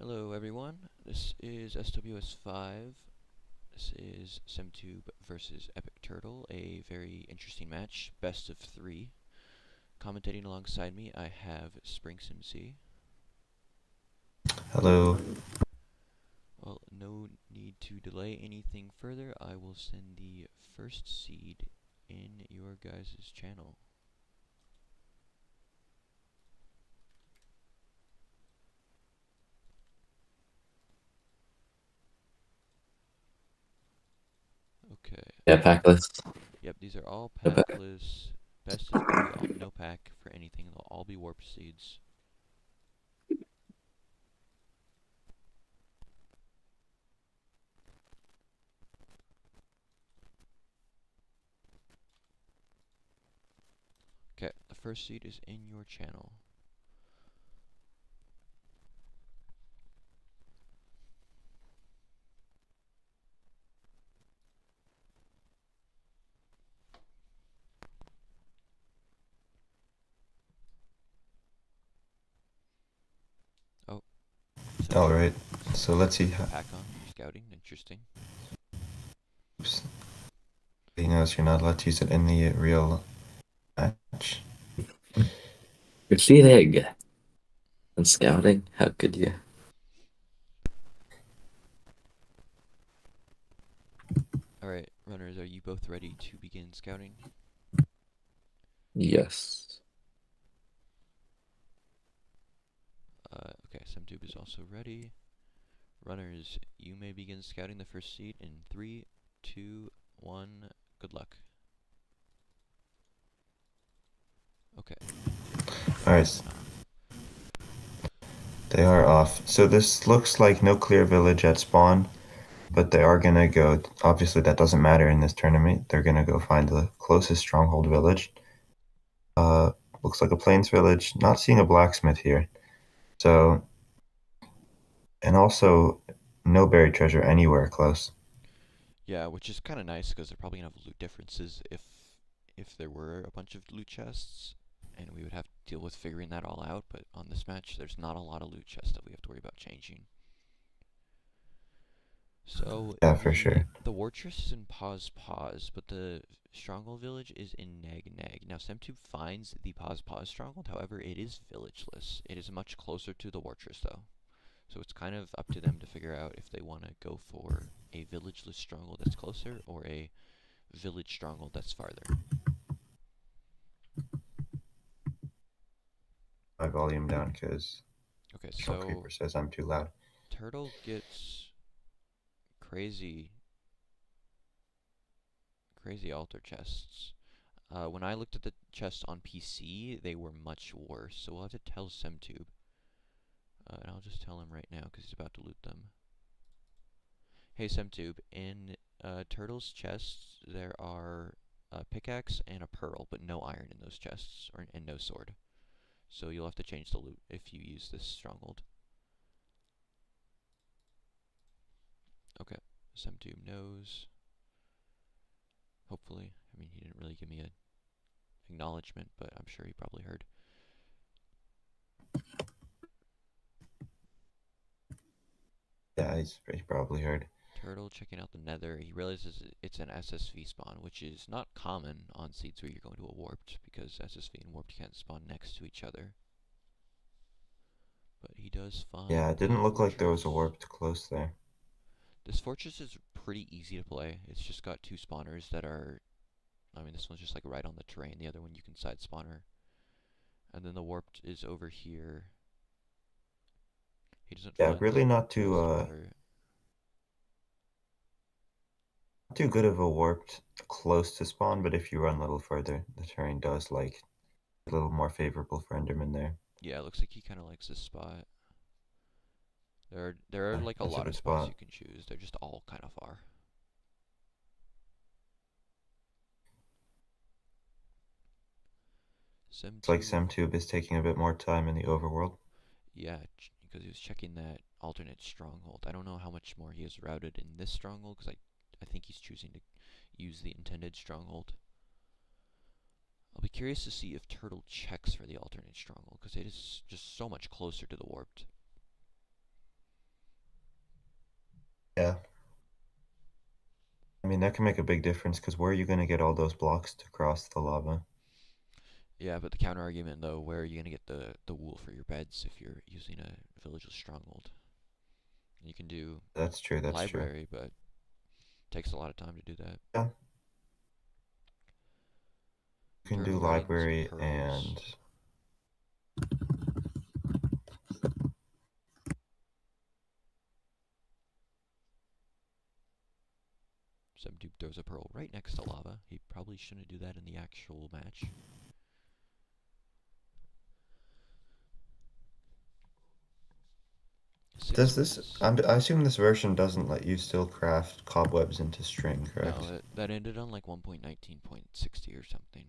Hello everyone, this is SWS 5. This is psemtube versus EpicTurtle, a very interesting match, best of 3. Commentating alongside me I have SpringSimC. Hello. Well, no need to delay anything further, I will send the first seed in your guys' channel. Okay. Yeah, pack list. Yep, these are all No pack. packless, best of 3, no pack for anything, they'll all be warp seeds. Okay, the first seed is in your channel. Oh, All so right. So let's see how. pack on for scouting, interesting. Oops. He knows you're not allowed to use it in the real match. You're cheating and scouting. How could you? Alright, runners, are you both ready to begin scouting? Yes. Okay, psemtube is also ready. Runners, you may begin scouting the first seed in 3, 2, 1, good luck. Okay. All right. They are off. So this looks like no clear village at spawn, but they are gonna go. Obviously, that doesn't matter in this tournament. They're gonna go find the closest stronghold village. Uh, Looks like a plains village. Not seeing a blacksmith here. So, and also no buried treasure anywhere close. Yeah, which is kind of nice because they're probably gonna have loot differences if there were a bunch of loot chests, and we would have to deal with figuring that all out, but on this match there's not a lot of loot chests that we have to worry about changing. So Yeah, for sure. the Wartress is in Pause, but the Stronghold Village is in Nag. Now psemtube finds the Pause Stronghold, however it is villageless. It is much closer to the Wartress though. So it's kind of up to them to figure out if they want to go for a villageless stronghold that's closer or a village stronghold that's farther. My volume down because Okay, Shell so Creeper says I'm too loud. Turtle gets crazy altar chests. When I looked at the chests on PC, they were much worse, so we'll have to tell psemtube. And I'll just tell him right now because he's about to loot them. Hey psemtube, in Turtle's chests there are a pickaxe and a pearl, but no iron in those chests, and no sword. So you'll have to change the loot if you use this stronghold. Okay, psemtube knows. Hopefully. I mean, he didn't really give me an acknowledgement, but I'm sure he probably heard. Yeah, he's probably heard. Turtle checking out the nether. He realizes it's an SSV spawn, which is not common on seeds where you're going to a warped, because SSV and warped can't spawn next to each other. But he does find Yeah, it a didn't look like there was a fortress. warped close there. This fortress is pretty easy to play. It's just got 2 spawners that are, I mean, this one's just like right on the terrain. The other one you can side spawner. And then the warped is over here. He doesn't Yeah, find really the not too spawner. too good of a warped close to spawn, but if you run a little further, the terrain does like a little more favorable for Enderman there. Yeah, it looks like he kind of likes this spot. There are like a That's a lot of good spots spot. you can choose. They're just all kind of far. It's like psemtube. SemTube is taking a bit more time in the overworld. Yeah, because he was checking that alternate stronghold. I don't know how much more he has routed in this stronghold, because I think he's choosing to use the intended stronghold. I'll be curious to see if Turtle checks for the alternate stronghold, because it is just so much closer to the warped. mean, that can make a big difference because where are you going to get all those blocks to cross the lava? Yeah, but the counter argument though, where are you gonna get the wool for your beds if you're using a village's stronghold? You can do That's true. That's true. library, but it takes a lot of time to do that. Yeah, you can do Turtle routing some library pearls. and Psemtube throws a pearl right next to lava. He probably shouldn't do that in the actual match. does this? SWS. I assume this version doesn't let you still craft cobwebs into string, No, correct? that ended on like 1.19.60 or something.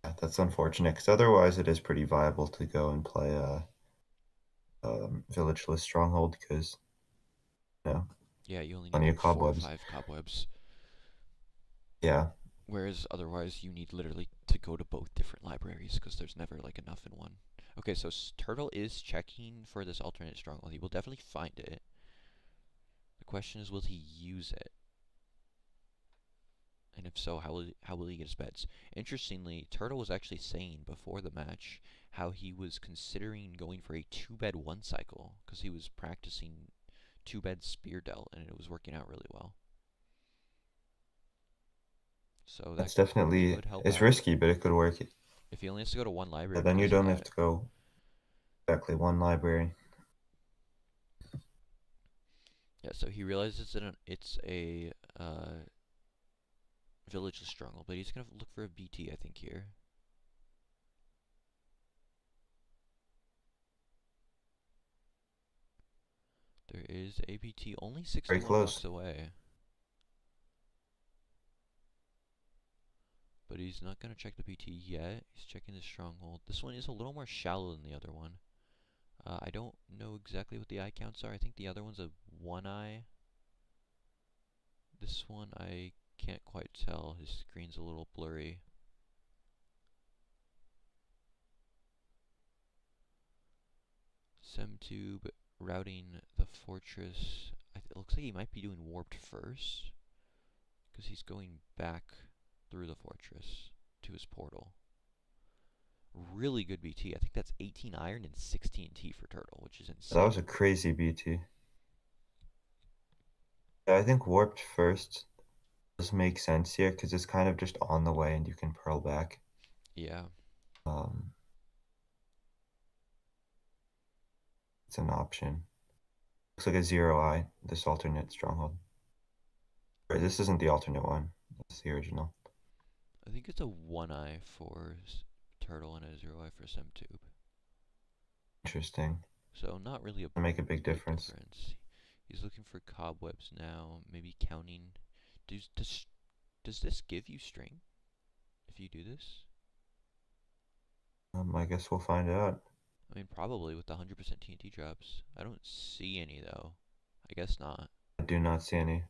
Yeah, that's unfortunate because otherwise it is pretty viable to go and play a villageless stronghold because you know Yeah, you only need plenty of like 4 or cobwebs. 5 cobwebs. Yeah, Whereas otherwise you need literally to go to both different libraries because there's never like enough in one. Okay, so Turtle is checking for this alternate stronghold. He will definitely find it. The question is, will he use it? And if so, how will he get his beds? Interestingly, Turtle was actually saying before the match how he was considering going for a 2-bed 1 cycle because he was practicing 2-bed spear delt and it was working out really well. So that that's definitely could help it's out. risky, but it could work. If he only has to go to one library But then you because of don't have that. to go exactly one library. Yeah, so he realizes that it's a village stronghold, but he's gonna look for a BT, I think, here. There is a BT only Very 61 blocks close. away. But he's not gonna check the BT yet. He's checking the stronghold. This one is a little more shallow than the other one. I don't know exactly what the eye counts are. I think the other one's a 1 eye. This one I can't quite tell. His screen's a little blurry. Psemtube routing the fortress. It looks like he might be doing warped first because he's going back through the fortress to his portal. Really good BT. I think that's 18 iron and 16 T for Turtle, which is That was insane. a crazy BT. Yeah, I think warped first does make sense here because it's kind of just on the way and you can pearl back. Yeah. Um, it's an option. Looks like a 0 eye, this alternate stronghold. Right, this isn't the alternate one. That's the original. I think it's a 1 eye for Turtle and a 0 eye for Psemtube. Interesting. So not really a Can make a big big difference. difference. He's looking for cobwebs now, maybe counting. Does this give you string if you do this? I guess we'll find out. I mean, probably with the 100% TNT drops. I don't see any though. I guess not. I do not see any.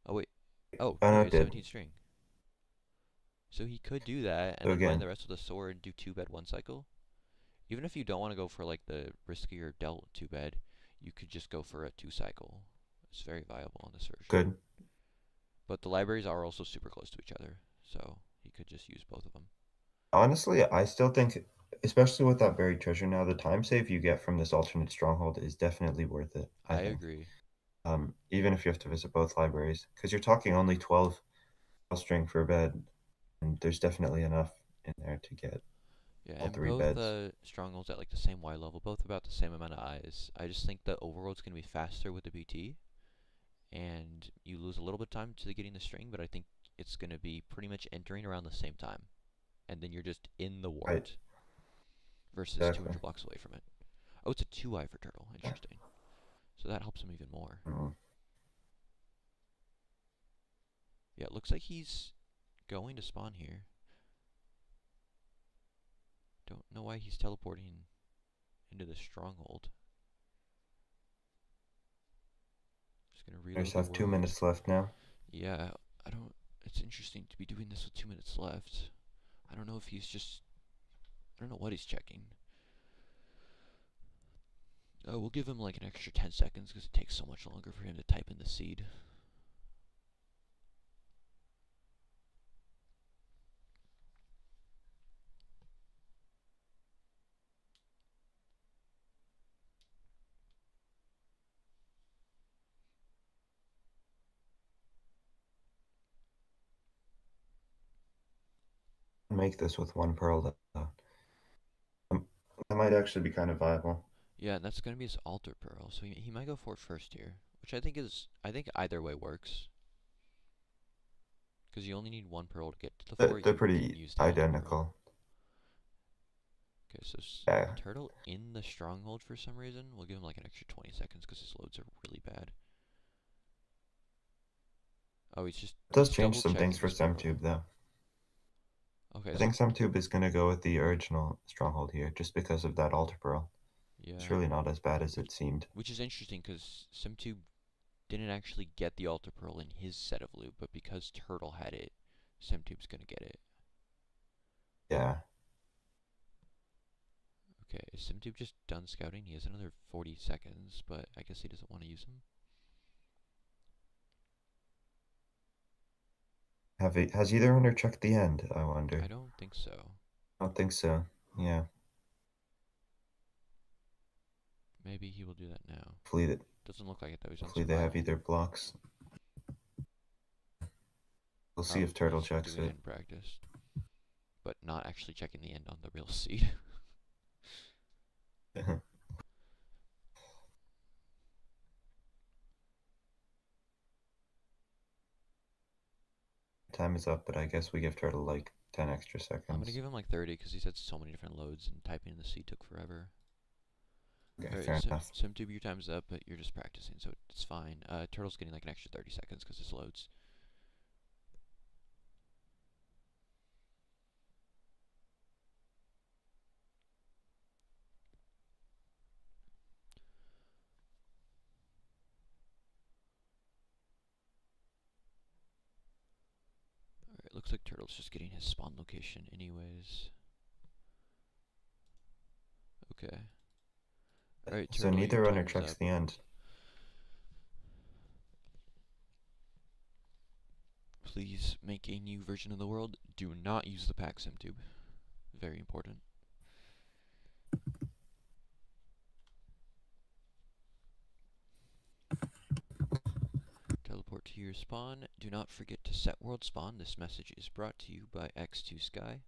Oh wait. Oh Oh no, no, he it has did. 17 string. So he could do that and So then bind again, the rest with a sword and do 2-bed 1 cycle. Even if you don't want to go for like the riskier delt 2-bed, you could just go for a 2 cycle. It's very viable on this version. good. But the libraries are also super close to each other, so he could just use both of them. Honestly, I still think, especially with that buried treasure now, the time save you get from this alternate stronghold is definitely worth it, I I think. agree. Even if you have to visit both libraries, because you're talking only 12 string for a bed, and there's definitely enough in there to get Yeah, all and three both beds. strongholds at like the same Y level, both about the same amount of eyes. I just think the overworld's gonna be faster with the BT, and you lose a little bit of time to getting the string, but I think it's gonna be pretty much entering around the same time, and then you're just in the Right, warped versus exactly. 200 blocks away from it. Oh, it's a 2 eye for Turtle. Interesting. So that helps him even more. Mm. Yeah, it looks like he's going to spawn here. Don't know why he's teleporting into the stronghold. Just gonna We just reload the have two world. minutes left now. Yeah, I don't. It's interesting to be doing this with 2 minutes left. I don't know if he's just. I don't know what he's checking. We'll give him like an extra 10 seconds because it takes so much longer for him to type in the seed. make this with one pearl though. That might actually be kind of viable. Yeah, and that's gonna be his altar pearl, so he might go for it first here, which I think either way works. Because you only need one pearl to get to the fort, They're you can pretty use the altar pearl. identical. Okay, so Yeah. turtle in the stronghold for some reason. We'll give him like an extra 20 seconds because his loads are really bad. Oh, It does he's change double some things checking for his pearl. psemtube though. Okay, I so think psemtube is gonna go with the original stronghold here, just because of that altar pearl. It's yeah, really not as bad as it seemed. which is interesting because psemtube didn't actually get the altar pearl in his set of loot, but because turtle had it, psemtube's gonna get it. Yeah. Okay, is psemtube just done scouting? He has another 40 seconds, but I guess he doesn't want to use them. Has either runner checked the end, I wonder? I don't think so. I don't think so. Yeah. Maybe he will do that now. Hopefully, Doesn't look like it though. He's on hopefully they have survival. either blocks. We'll see Oh, if Turtle he's checks doing it it. in practice, but not actually checking the end on the real seed. Time is up, but I guess we give Turtle like 10 extra I'm gonna seconds. give him like 30 because he's had so many different loads and typing in the seed took forever. Okay, Alright, fair enough. SimTube, your time's up, but you're just practicing, so it's fine. Turtle's getting like an extra 30 seconds because his loads. Alright, looks like Turtle's just getting his spawn location anyways. Okay. Alright, So Turtle, your neither runner time is checks up. the end. Please make a new version of the world. Do not use the pack SimTube. Very important. Teleport to your spawn. Do not forget to set world spawn. This message is brought to you by X2Sky.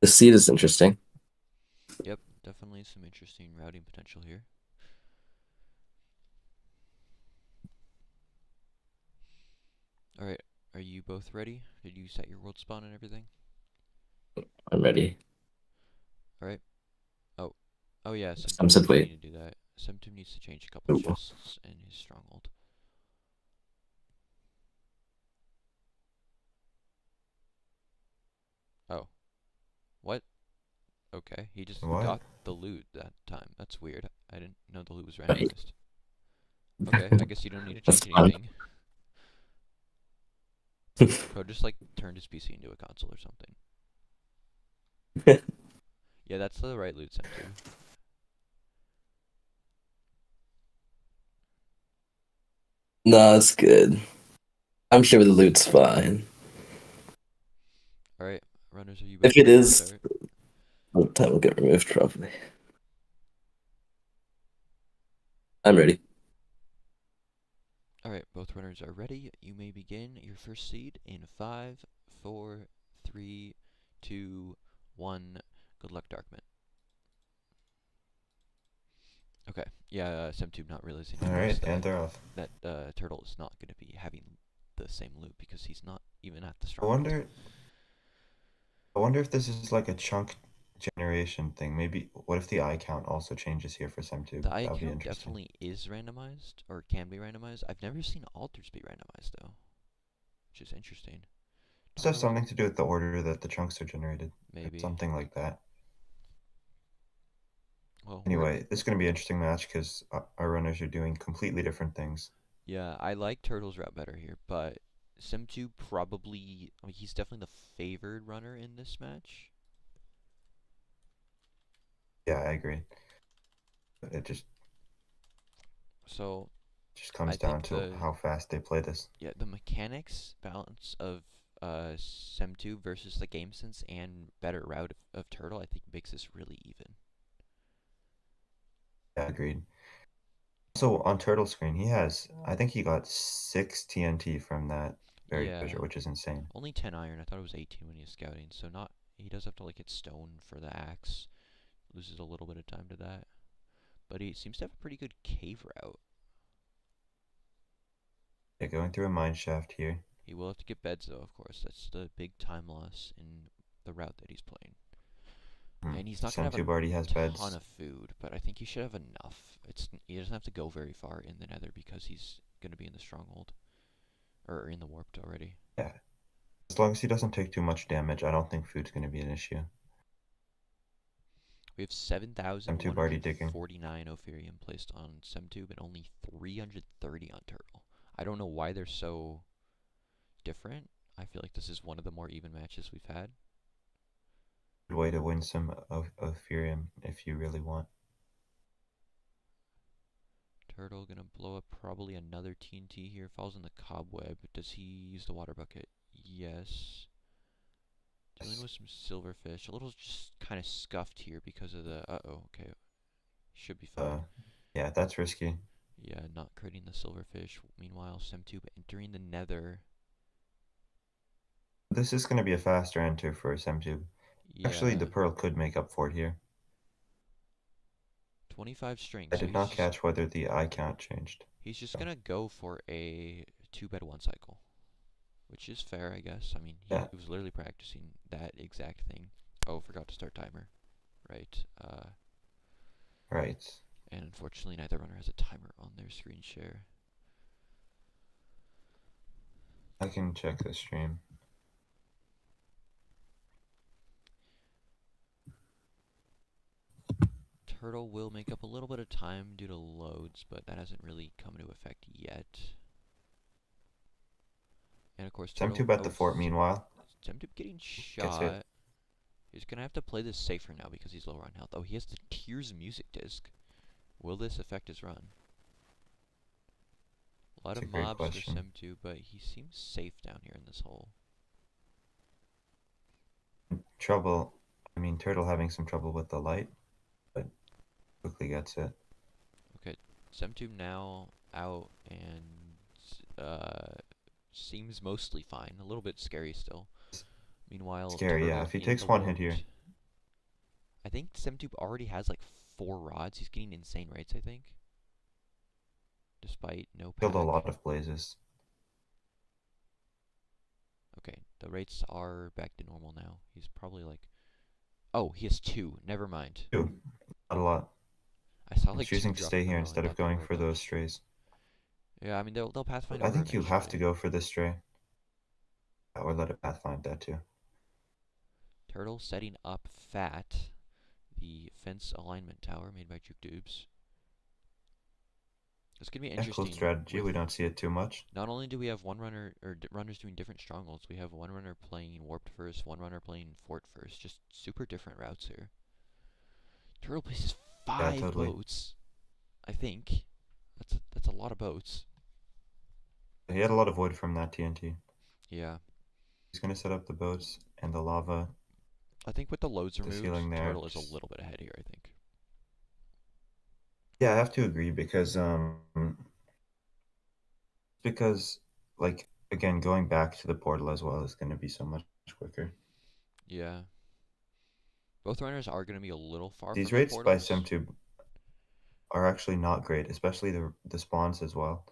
The seed is interesting. Yep, definitely some interesting routing potential here. Alright, are you both ready? Did you set your world spawn and everything? I'm ready. Alright. Oh yeah, Some SimTube said does need wait. to do that. SimTube needs to change a couple Ooh. chests in his stronghold. Oh. What? Okay, he just What? got the loot that time. That's weird. I didn't know the loot was Wait. randomized. Okay, I guess you don't need to That's change fun. anything. Bro just like turned his PC into a console or something. Yeah, that's the right loot SimTube. No, it's good. I'm sure the loot's fine. Alright, runners, are you If both it ready to is, start? the time will get removed probably. I'm ready. Alright, both runners are ready. You may begin your first seed in 5, 4, 3, 2, 1. Good luck, Darkman. Okay, yeah, SimTube not realizing at Alright, first and they're off. that Turtle is not going to be having the same loot because he's not even at the I stronghold. wonder if this is like a chunk generation thing. Maybe what if the eye count also changes here for psemtube? The eye That would be count interesting. definitely is randomized, or can be randomized. I've never seen altars be randomized, though, which is interesting. Must have Turtle's something to do with the order that the chunks are generated, or maybe. something like that. Well, Anyway, this is going to be an interesting match because our runners are doing completely different things. yeah, I like Turtle's route better here, but SimTube probably, I mean, he's definitely the favored runner in this match. Yeah, I agree. It So just I comes down think to how fast they play this. the mechanics balance of psemtube versus the game sense and better route of turtle, I think makes this really even. Yeah, agreed. So on Turtle screen, I think he got 6 TNT from that berry Yeah, fissure, which is insane. only 10 iron. I thought it was 18 when he was scouting, so not. He does have to like hit stone for the axe. Loses a little bit of time to that, but he seems to have a pretty good cave route. Yeah, going through a mine shaft here. He will have to get beds though, of course. That's the big time loss in the route that he's playing. And he's not gonna have psemtube already has a ton beds. of food, but I think he should have enough. He doesn't have to go very far in the nether because he's gonna be in the stronghold. Or in the warped already. Yeah. As long as he doesn't take too much damage, I don't think food's going to be an issue. We have psemtube already digging. 7,149 Ophirium placed on psemtube and only 330 on turtle. I don't know why they're so different. I feel like this is one of the more even matches we've had. Good way to win some Ophirium if you really want. Turtle gonna blow up probably another TNT here. Falls in the cobweb. Does he use the water bucket? Yes. Dealing with some silverfish. A little just kind of scuffed here because of the... Uh-oh, okay. Should be fine. Yeah, that's risky. Yeah, not critting the silverfish. Meanwhile, psemtube entering the nether. This is going to be a faster enter for psemtube. Yeah. Actually, the pearl could make up for it here. 25 strength. I did not catch whether the eye count changed. He's just gonna go for a 2-bed 1 cycle. Which is fair, I guess. I mean, he was literally practicing that exact thing. Oh, forgot to start timer. Right. Right. And unfortunately, neither runner has a timer on their screen share. I can check the stream. Turtle will make up a little bit of time due to loads, but that hasn't really come into effect yet. And of course, Turtle... psemtube at the fort, meanwhile. psemtube getting shot. He's gonna have to play this safer now because he's lower on health. Oh, he has the Tears music disc. Will this affect his run? A lot of mobs for psemtube, but he seems safe down here in this hole. Turtle having some trouble with the light, but quickly gets it. Okay, psemtube now out and seems mostly fine. A little bit scary still. Meanwhile, scary, yeah. If he takes one hit here. I think psemtube already has like 4 rods. He's getting insane rates, I think. Despite no pack. Killed a lot of blazes. Okay, the rates are back to normal now. He's probably like... Oh, he has 2. Never mind. 2. Not a lot. I saw like choosing to stay here instead of going for those strays. Yeah, I mean, they'll pathfind. I think you have to go for this stray. Or let it pathfind that too. Turtle setting up Fat, the fence alignment tower made by JukeDubes. It's gonna be interesting. Cool strategy. We don't see it too much. Not only do we have one runner or runners doing different strongholds, we have one runner playing warped first, one runner playing fort first. Just super different routes here. Turtle places 5 boats. I think that's a lot of boats. He had a lot of wood from that TNT. Yeah. He's gonna set up the boats and the lava. I think with the loads removed, Turtle is a little bit ahead here, I think. Yeah, I have to agree because like again going back to the portal as well is gonna be so much quicker. Yeah. Both runners are gonna be a little far These from rates the by psemtube are actually not great, especially the spawns as well.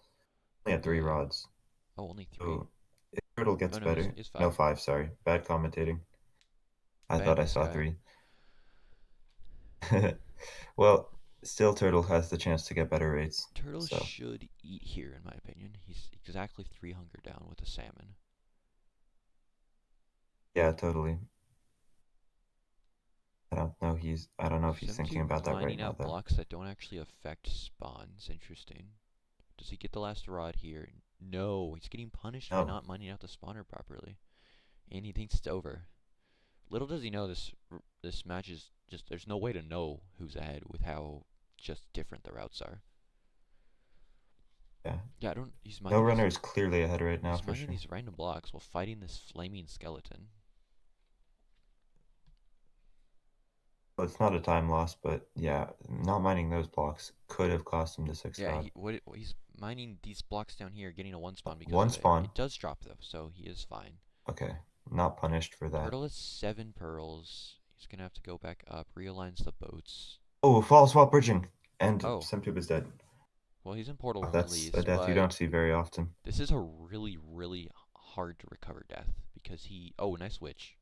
Only at 3 rods. Oh, only 3. So if Turtle gets no, better. it's 5. No, 5, sorry. Bad commentating. I thought I saw 3. Well, still Turtle has the chance to get better rates. Turtle should eat here, in my opinion. He's exactly 3 hunger down with a salmon. Yeah, totally. I don't know if he's thinking about that right now. Lining out blocks that don't actually affect spawns. Interesting. Does he get the last rod here? No, he's getting punished for not mining out the spawner properly. And he thinks it's over. Little does he know this match is just... There's no way to know who's ahead with how just different the routes are. Yeah. Yeah, I don't. He's No mining runner these. is clearly ahead right now He's for mining sure. these random blocks while fighting this flaming skeleton. Well, it's not a time loss, but yeah, not mining those blocks could have cost him the 6th Yeah, rod. he's mining these blocks down here, getting a one spawn because One of it. spawn. It does drop though, so he is fine. Okay, not punished for that. Turtle has 7 pearls. He's gonna have to go back up. Realigns the boats. Oh, false while bridging, and Oh, psemtube is dead. well, he's in portal Oh, room at that's a least, death you but don't see very often. this is a really, really hard to recover death because he. Oh, nice witch.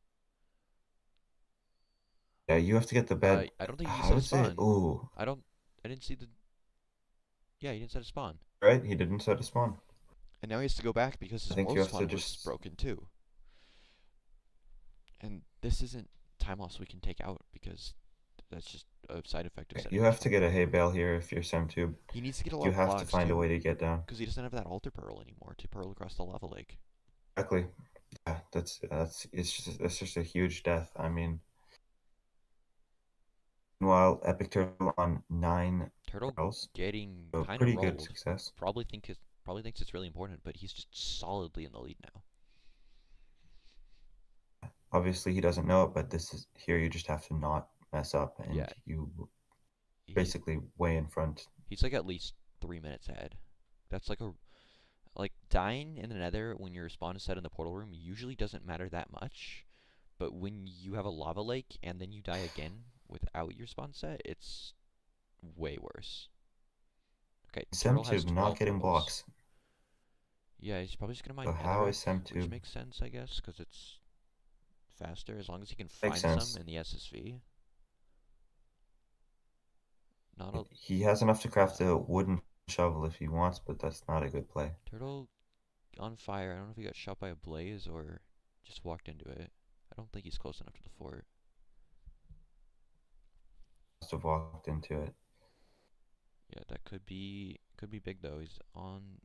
Yeah, you have to get the bed. I don't think he I set a would say, spawn. ooh, I don't. I didn't see the. Yeah, he didn't set a spawn. right? He didn't set a spawn. And now he has to go back because I his think world you have to spawn was just. broken too. And this isn't time loss we can take out because that's just a side effect of setting You a have to spawn. get a hay bale here if you're psemtube. He needs to get a lot You of have to blocks find a way too to get down. because he doesn't have that altar pearl anymore to pearl across the lava lake. Exactly. Yeah, it's just a huge death. I mean, meanwhile, EpicTurtle on 9 Turtle pearls, getting so kind of pretty good rolled. success. Probably thinks it's really important, but he's just solidly in the lead now. Obviously, he doesn't know it, but this is here. You just have to not mess up, and Yeah, you he's basically way in front. he's like at least 3 minutes ahead. That's like dying in the Nether when your spawn is set in the portal room usually doesn't matter that much, but when you have a lava lake and then you die again without your spawn set, it's way worse. Okay, Turtle has Psemtube not 12 getting pearls. blocks. Yeah, he's probably just gonna So mine how is netherrack, which Psemtube? makes sense, I guess, because it's faster as long as he can Makes find some sense. in the SSV. Not a He has enough to craft a wooden shovel if he wants, but that's not a good play. Turtle on fire. I don't know if he got shot by a blaze or just walked into it. I don't think he's close enough to the fort. Must have walked into it. Yeah, that could be big though. He's on.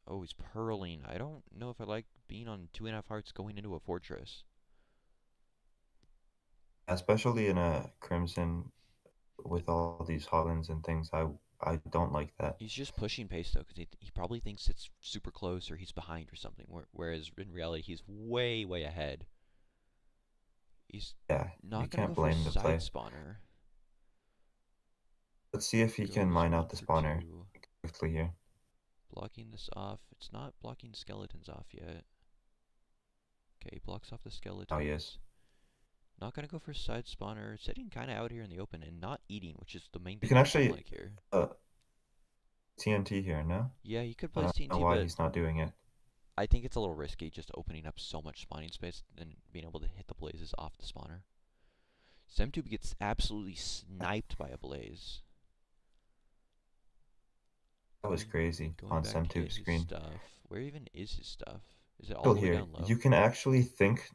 Oh, he's pearling. I don't know if I like being on 2.5 hearts going into a fortress. Especially in a Crimson with all these Hoglins and things, I don't like that. He's just pushing pace though, because he probably thinks it's super close or he's behind or something. Whereas in reality, he's way ahead. He's Yeah, you not gonna can't go for a blame the side play. spawner. Let's see if he can Goes mine one out the for spawner two. quickly here. Blocking this off. It's not blocking skeletons off yet. Okay, blocks off the skeletons. Oh, he is. Not gonna go for side spawner. Sitting kind of out here in the open and not eating, which is the main You thing can I don't actually like here. TNT here, no? Yeah, he could I place don't know TNT, why but he's not doing it. I think it's a little risky just opening up so much spawning space and being able to hit the blazes off the spawner. Psemtube gets absolutely sniped by a blaze. That was crazy Going on back to get Psemtube's his screen. stuff. Where even is his stuff? Is it all Still the way here, down low? you can actually think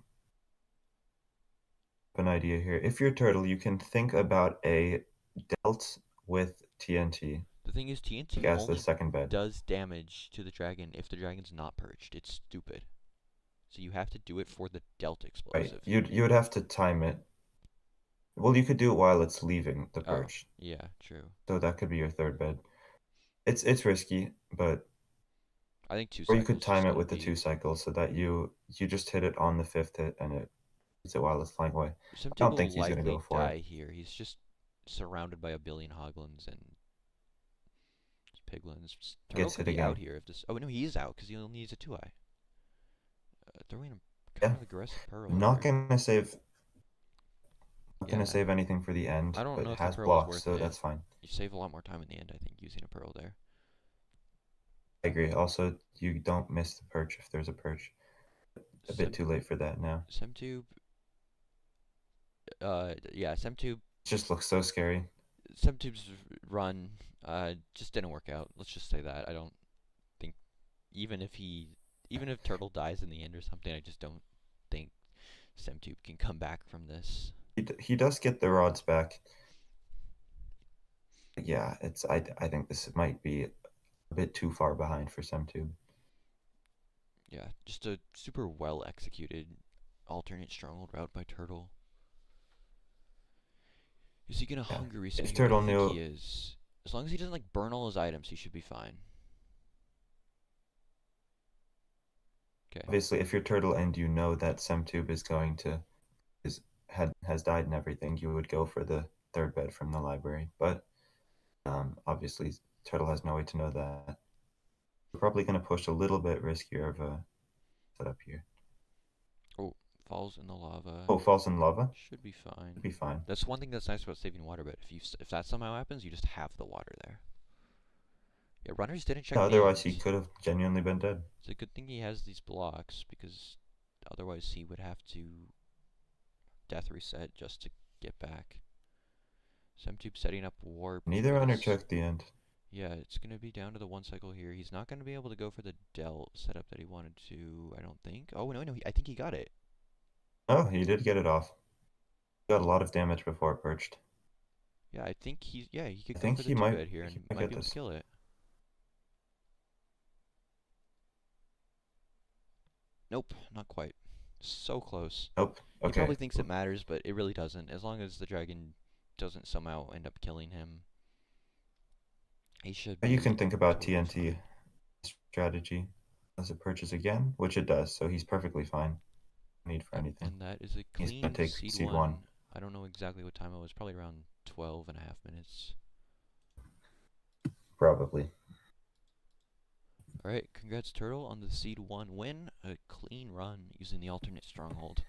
of an idea here. If you're Turtle, you can think about a dealt with TNT The thing is, TNT as the only second bed. does damage to the dragon if the dragon's not perched. It's stupid. So you have to do it for the Delta Right, explosive. you would have to time it. Well, you could do it while it's leaving the Oh, perch, yeah, true. so that could be your third bed. It's risky, but I think 2 or you could cycles is time it gonna with the be. 2 cycles so that you just hit it on the 5th hit and it hits it while it's flying away. I Psemtube don't will think he's gonna likely go for die it. here. He's just surrounded by a billion hoglins and piglins. Turtle Gets could hit be out again. here if this. Oh no, he is out because he only needs a 2-eye. Throwing a kind Yeah, of aggressive pearl not here. gonna save. Not Yeah, gonna save anything for the end, I don't but know if the has pearl is blocks, worth so it. that's fine. You save a lot more time in the end, I think, using a pearl there. I agree. Also, you don't miss the perch if there's a perch. A bit too late for that now. Psemtube. Yeah, Psemtube. It just looks so scary. Psemtube's run just didn't work out. Let's just say that. I don't think even if Turtle dies in the end or something, I just don't think Psemtube can come back from this. He does get the rods back. Yeah, I think this might be a bit too far behind for Semtube. Yeah, just a super well executed alternate stronghold route by Turtle. Is he gonna hunger reset If here? I Turtle think knew, he is. As long as he doesn't like burn all his items, he should be fine. Okay. Obviously, if you're Turtle and you know that psemtube is going to has died and everything, you would go for the third bed from the library. But obviously, Turtle has no way to know that. We're probably going to push a little bit riskier of a setup here. Oh, falls in the lava. Oh, falls in lava? Should be fine. Should be fine. That's one thing that's nice about saving water, but if that somehow happens, you just have the water there. Yeah, runners didn't check Yeah, the otherwise, he end. could have genuinely been dead. It's a good thing he has these blocks, because otherwise he would have to death reset just to get back. Semtube setting up warp. Neither runner checked the end. Yeah, it's going to be down to the 1 cycle here. He's not going to be able to go for the delt setup that he wanted to, I don't think. Oh, no, I think he got it. Oh, he did get it off. He got a lot of damage before it perched. Yeah, I think he could I go think for the he might, two-bed here he and might might get be able to this. kill it. Nope, not quite. So close. Nope. He Okay. probably thinks it matters, but it really doesn't. As long as the dragon doesn't somehow end up killing him, he should be. You can think about totally TNT fine. strategy as it perches again, which it does, so he's perfectly fine. No need for anything. And that is a He's clean gonna take seed seed one. one. I don't know exactly what time it was. Probably around 12.5 minutes. Probably. Alright, congrats Turtle on the seed 1 win. A clean run using the alternate stronghold.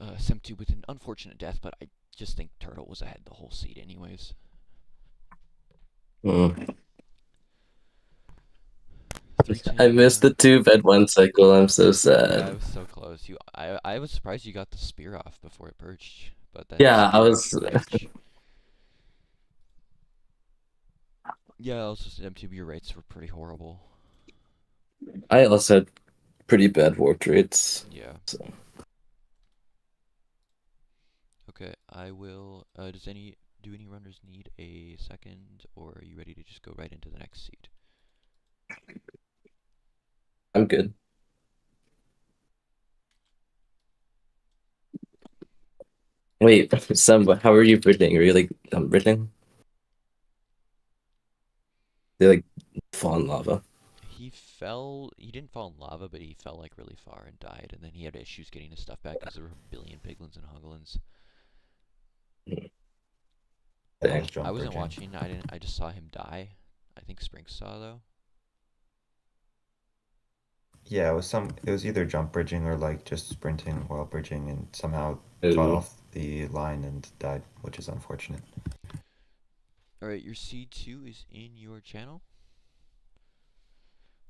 Semtube with an unfortunate death, but I just think Turtle was ahead the whole seed anyways. I missed the 2-bed 1 cycle. I'm so sad. Yeah, I was so close. I was surprised you got the spear off before it perched, but then Yeah, I was. Yeah, also Semtube, your rates were pretty horrible. I also had pretty bad warp rates. Yeah. So. Okay, I will. Do any runners need a second, or are you ready to just go right into the next seed? I'm good. Wait, Sam, how are you bridging? Are you like bridging? They like fall in lava. He didn't fall in lava, but he fell like really far and died, and then he had issues getting his stuff back because there were a billion piglins and hoglins. Dang. I wasn't watching, I just saw him die. I think Spring saw though. Yeah, it was either jump bridging or like just sprinting while bridging and somehow Ooh. got off the line and died, which is unfortunate. Alright, your seed 2 is in your channel.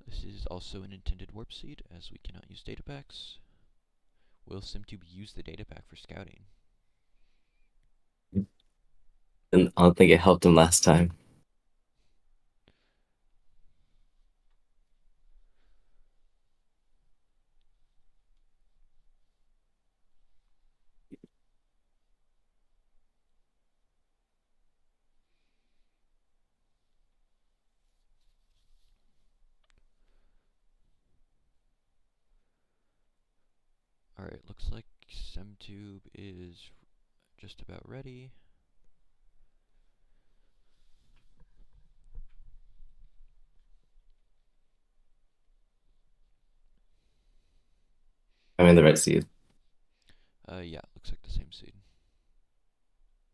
This is also an intended warp seed, as we cannot use data packs. Will Semtube use the data pack for scouting? And I don't think it helped him last time. Alright, looks like Semtube is just about ready. I'm in the right seed. Yeah, looks like the same seed.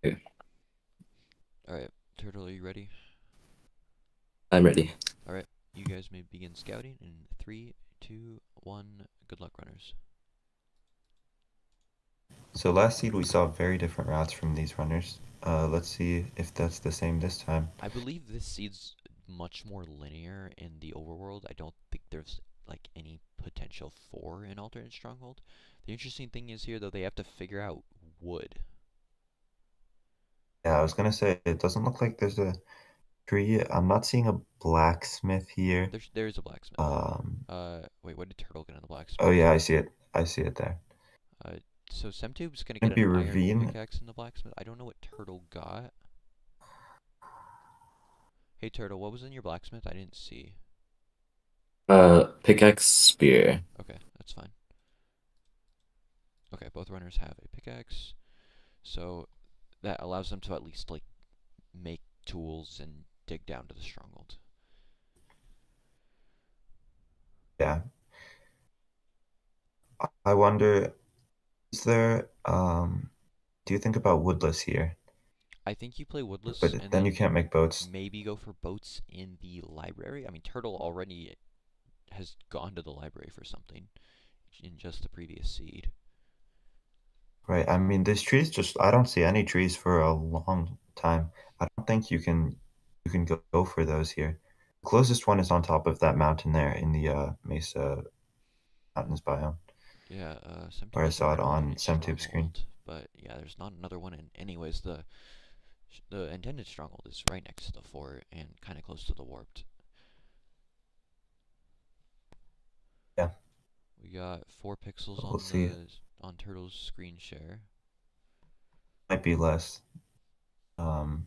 Okay. Alright, Turtle, are you ready? I'm ready. Alright, you guys may begin scouting in 3, 2, 1. Good luck, runners. So last seed we saw very different routes from these runners. Let's see if that's the same this time. I believe this seed's much more linear in the overworld. I don't think there's like any potential for an alternate stronghold. The interesting thing is here though, they have to figure out wood. Yeah, I was gonna say it doesn't look like there's a tree. I'm not seeing a blacksmith here. There is a blacksmith. Wait, what did Turtle get on the blacksmith? Oh yeah, I see it. I see it there. So Semtube's gonna Might get be an iron ravine. pickaxe in the blacksmith. I don't know what Turtle got. Hey Turtle, what was in your blacksmith? I didn't see. Pickaxe, spear. Okay, that's fine. Okay, both runners have a pickaxe, so that allows them to at least like make tools and dig down to the stronghold. Yeah. I wonder, is there do you think about woodless here? I think you play woodless But and then you then can't make boats. maybe go for boats in the library. I mean, Turtle already has gone to the library for something in just the previous seed. Right. I mean, these trees just I don't see any trees for a long time. I don't think you can go for those here. The closest one is on top of that mountain there in the Mesa Mountains biome, Yeah, Semtube where I has a saw it on warped SemTube screen. stronghold, but yeah, there's not another one. And anyways, the intended stronghold is right next to the fort and kind of close to the warped. Yeah, We got 4 pixels we'll see. on Turtle's screen share. Might be less. Um,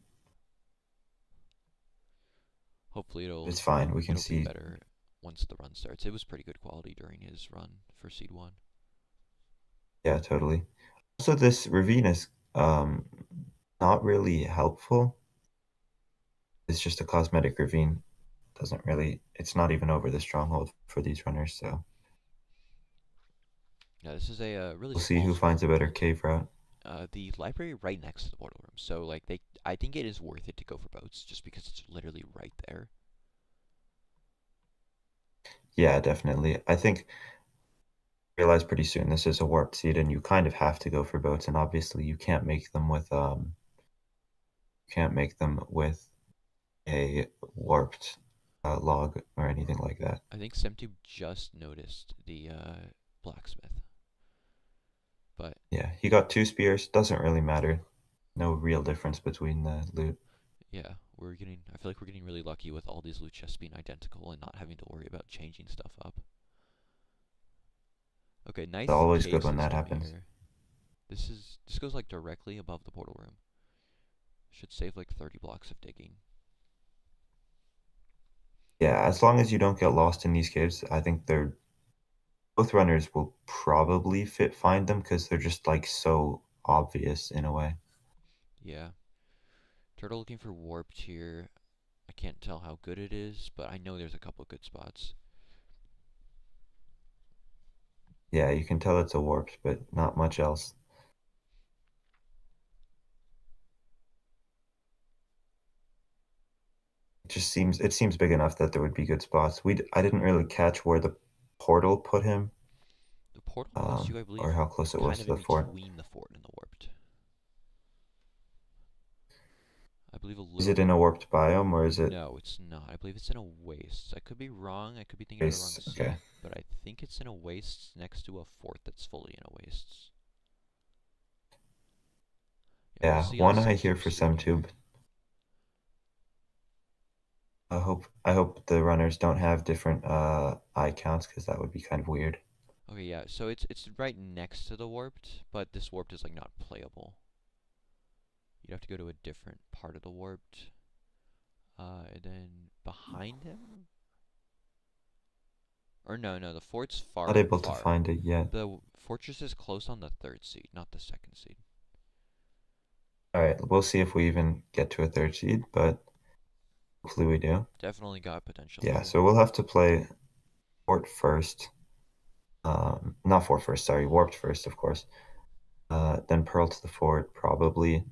Hopefully it's fine. We can it'll be see. better once the run starts. It was pretty good quality during his run for seed 1. Yeah, totally. Also, this ravine is not really helpful. It's just a cosmetic ravine. Doesn't really. It's not even over the stronghold for these runners. So Yeah, this is a really we'll see small who finds a better stronghold. cave route. The library right next to the portal room. So like I think it is worth it to go for boats just because it's literally right there. Yeah, definitely. I think realize pretty soon this is a warped seed, and you kind of have to go for boats. And obviously, you can't make them with a warped log or anything like that. I think Semtube just noticed the blacksmith, but Yeah, he got 2 spears. Doesn't really matter. No real difference between the loot. yeah, I feel like we're getting really lucky with all these loot chests being identical and not having to worry about changing stuff up. Okay, It's nice always cave good when that system happens. here. This goes like directly above the portal room. Should save like 30 blocks of digging. Yeah, as long as you don't get lost in these caves, I think they're both runners will probably find them because they're just like so obvious in a way. Yeah. Turtle looking for warped here. I can't tell how good it is, but I know there's a couple good spots. Yeah, you can tell it's a warped, but not much else. It seems big enough that there would be good spots. I didn't really catch where the portal put him, The portal puts you, I or believe, how close it kind was of to in the fort. between the fort and the warped. I believe a Is little it bit. in a warped biome or is it No, it's not. I believe it's in a waste. I could be wrong. I could be thinking of the wrong base? Okay. seed, but I think it's in a waste next to a fort that's fully in a waste. Yeah, we'll Yeah, see on one eye here Semtube's for screen here. SemTube. I hope the runners don't have different eye counts because that would be kind of weird. Okay, yeah, so it's right next to the warped, but this warped is like not playable. You'd have to go to a different part of the warped. And then behind him? Or no, the fort's Not far, able to far. find it yet. The fortress is close on the 3rd seed, not the 2nd seed. All right, we'll see if we even get to a third seed, but hopefully we do. Definitely got potential Yeah, here. so we'll have to play fort first. Not fort first, sorry, warped first, of course. Then pearl to the fort, probably.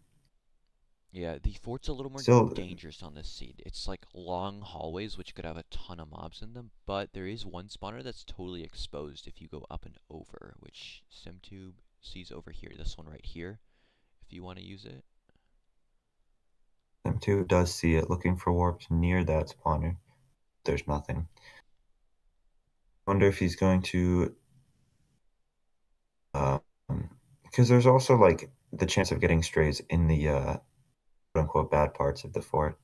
Yeah, the fort's a little more Still, dangerous on this seed. It's like long hallways which could have a ton of mobs in them, but there is one spawner that's totally exposed if you go up and over, which SimTube sees over here. This one right here, if you want to use it. M2 does see it looking for warps near that spawner. There's nothing. I wonder if he's going to, um, because there's also like the chance of getting strays in the quote unquote bad parts of the fort.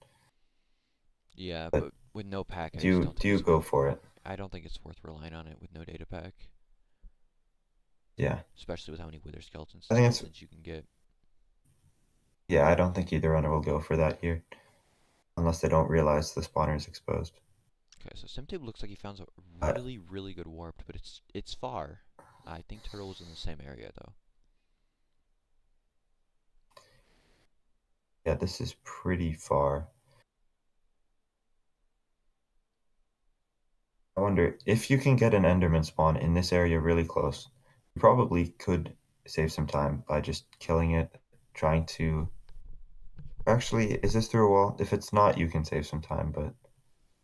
Yeah, But but with no pack, I just don't do think you it's go worth. for it? I don't think it's worth relying on it with no data pack, Yeah, especially with how many wither I think it's skeletons you can get. yeah. I don't think either runner will go for that here unless they don't realize the spawner is exposed. Okay, so SimTube looks like he found a Uh, really good warped, but it's far. I think Turtle was in the same area though. yeah, this is pretty far. I wonder if you can get an Enderman spawn in this area really close. You probably could save some time by just killing it, trying to... Actually, is this through a wall? If it's not, you can save some time, but it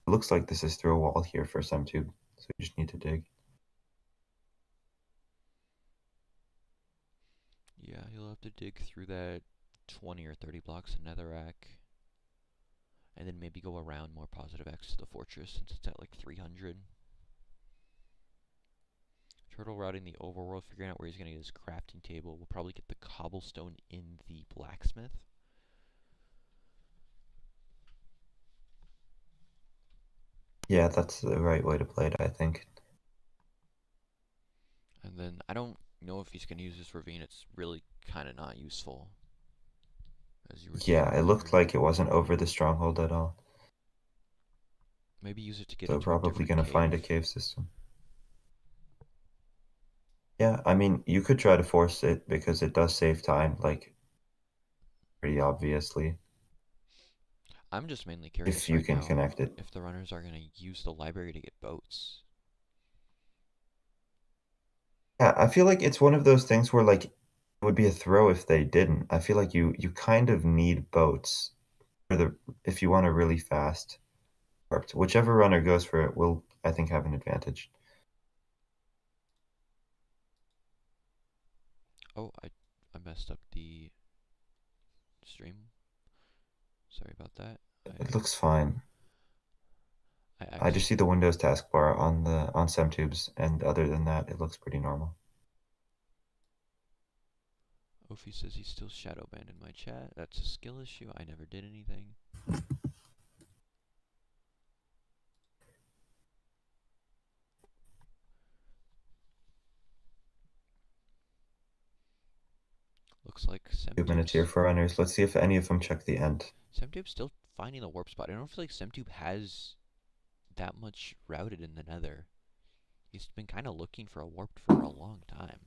looks like this is through a wall here for psemtube, so you just need to dig. Yeah, he'll have to dig through that 20 or 30 blocks of netherrack. And then maybe go around more positive X to the fortress since it's at like 300. Turtle routing the overworld, figuring out where he's going to get his crafting table. We'll probably get the cobblestone in the blacksmith. Yeah, that's the right way to play it, I think. And then I don't know if he's going to use this ravine. It's really kind of not useful. As you were saying Yeah, it looked earlier. like it wasn't over the stronghold at all. Maybe use it to get So into a probably different gonna find a cave. cave system. Yeah, I mean, you could try to force it because it does save time, like, pretty obviously, I'm just mainly if curious you right can now connect it. if the runners are going to use the library to get boats. Yeah, I feel like it's one of those things where, like, it would be a throw if they didn't. I feel like you kind of need boats for the if you want a really fast warp. Whichever runner goes for it will, I think, have an advantage. Oh, I messed up the stream. Sorry about that. It looks fine. I I just see actually the Windows taskbar on SemTubes, and other than that, it looks pretty normal. Ophi says he's still shadow banned in my chat. That's a skill issue. I never did anything. Looks like 2 minutes here for runners. Let's see if any of them check the end. Semtube's still finding the warp spot. I don't feel like Semtube has that much routed in the nether. He's been kind of looking for a warp for a long time.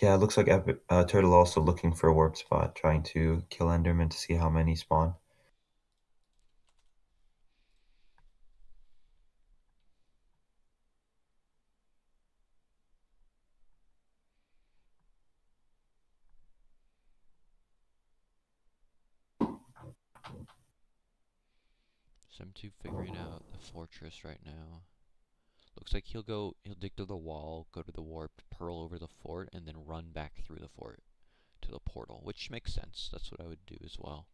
Yeah, it looks like Turtle also looking for a warp spot, trying to kill Enderman to see how many spawn. Semtube figuring out the fortress right now. Looks like he'll dig to the wall, go to the warp, pearl over the fort, and then run back through the fort to the portal, which makes sense. That's what I would do as well.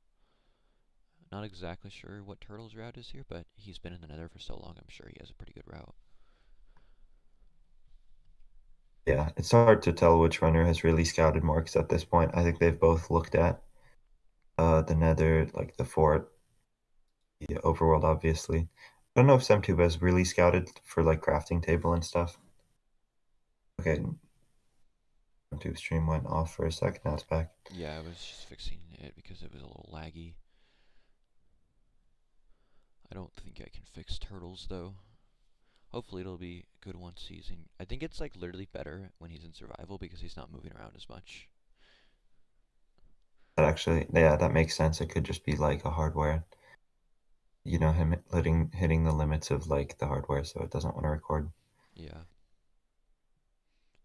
Not exactly sure what Turtle's route is here, but he's been in the nether for so long, I'm sure he has a pretty good route. Yeah, it's hard to tell which runner has really scouted more, because at this point, I think they've both looked at the nether, like the fort, the overworld, obviously. I don't know if SemTube has really scouted for like crafting table and stuff. Okay, SemTube stream went off for a second, now it's back. Yeah, I was just fixing it because it was a little laggy. I don't think I can fix turtles though. Hopefully it'll be good once he's in. I think it's like literally better when he's in survival because he's not moving around as much. That actually, yeah, that makes sense. It could just be like a hardware, him hitting the limits of like the hardware, so it doesn't want to record. Yeah.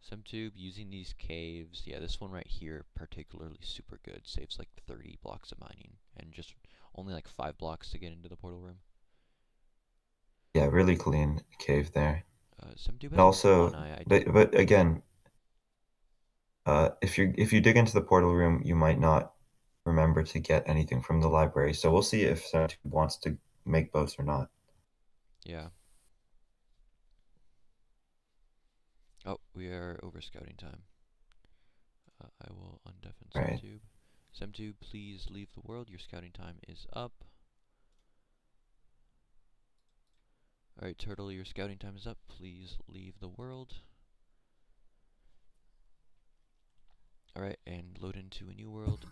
Semtube using these caves. Yeah, this one right here particularly super good. Saves like 30 blocks of mining and just only like 5 blocks to get into the portal room. Yeah, really clean cave there. Semtube And has one also, eye. I didn't. but again, if you dig into the portal room, you might not remember to get anything from the library. So we'll see if SemTube wants to make boats or not. Yeah. Oh, we are over scouting time. I will undeafen All right. Semtube. Semtube, please leave the world. Your scouting time is up. Alright, Turtle, your scouting time is up. Please leave the world. Alright, and load into a new world.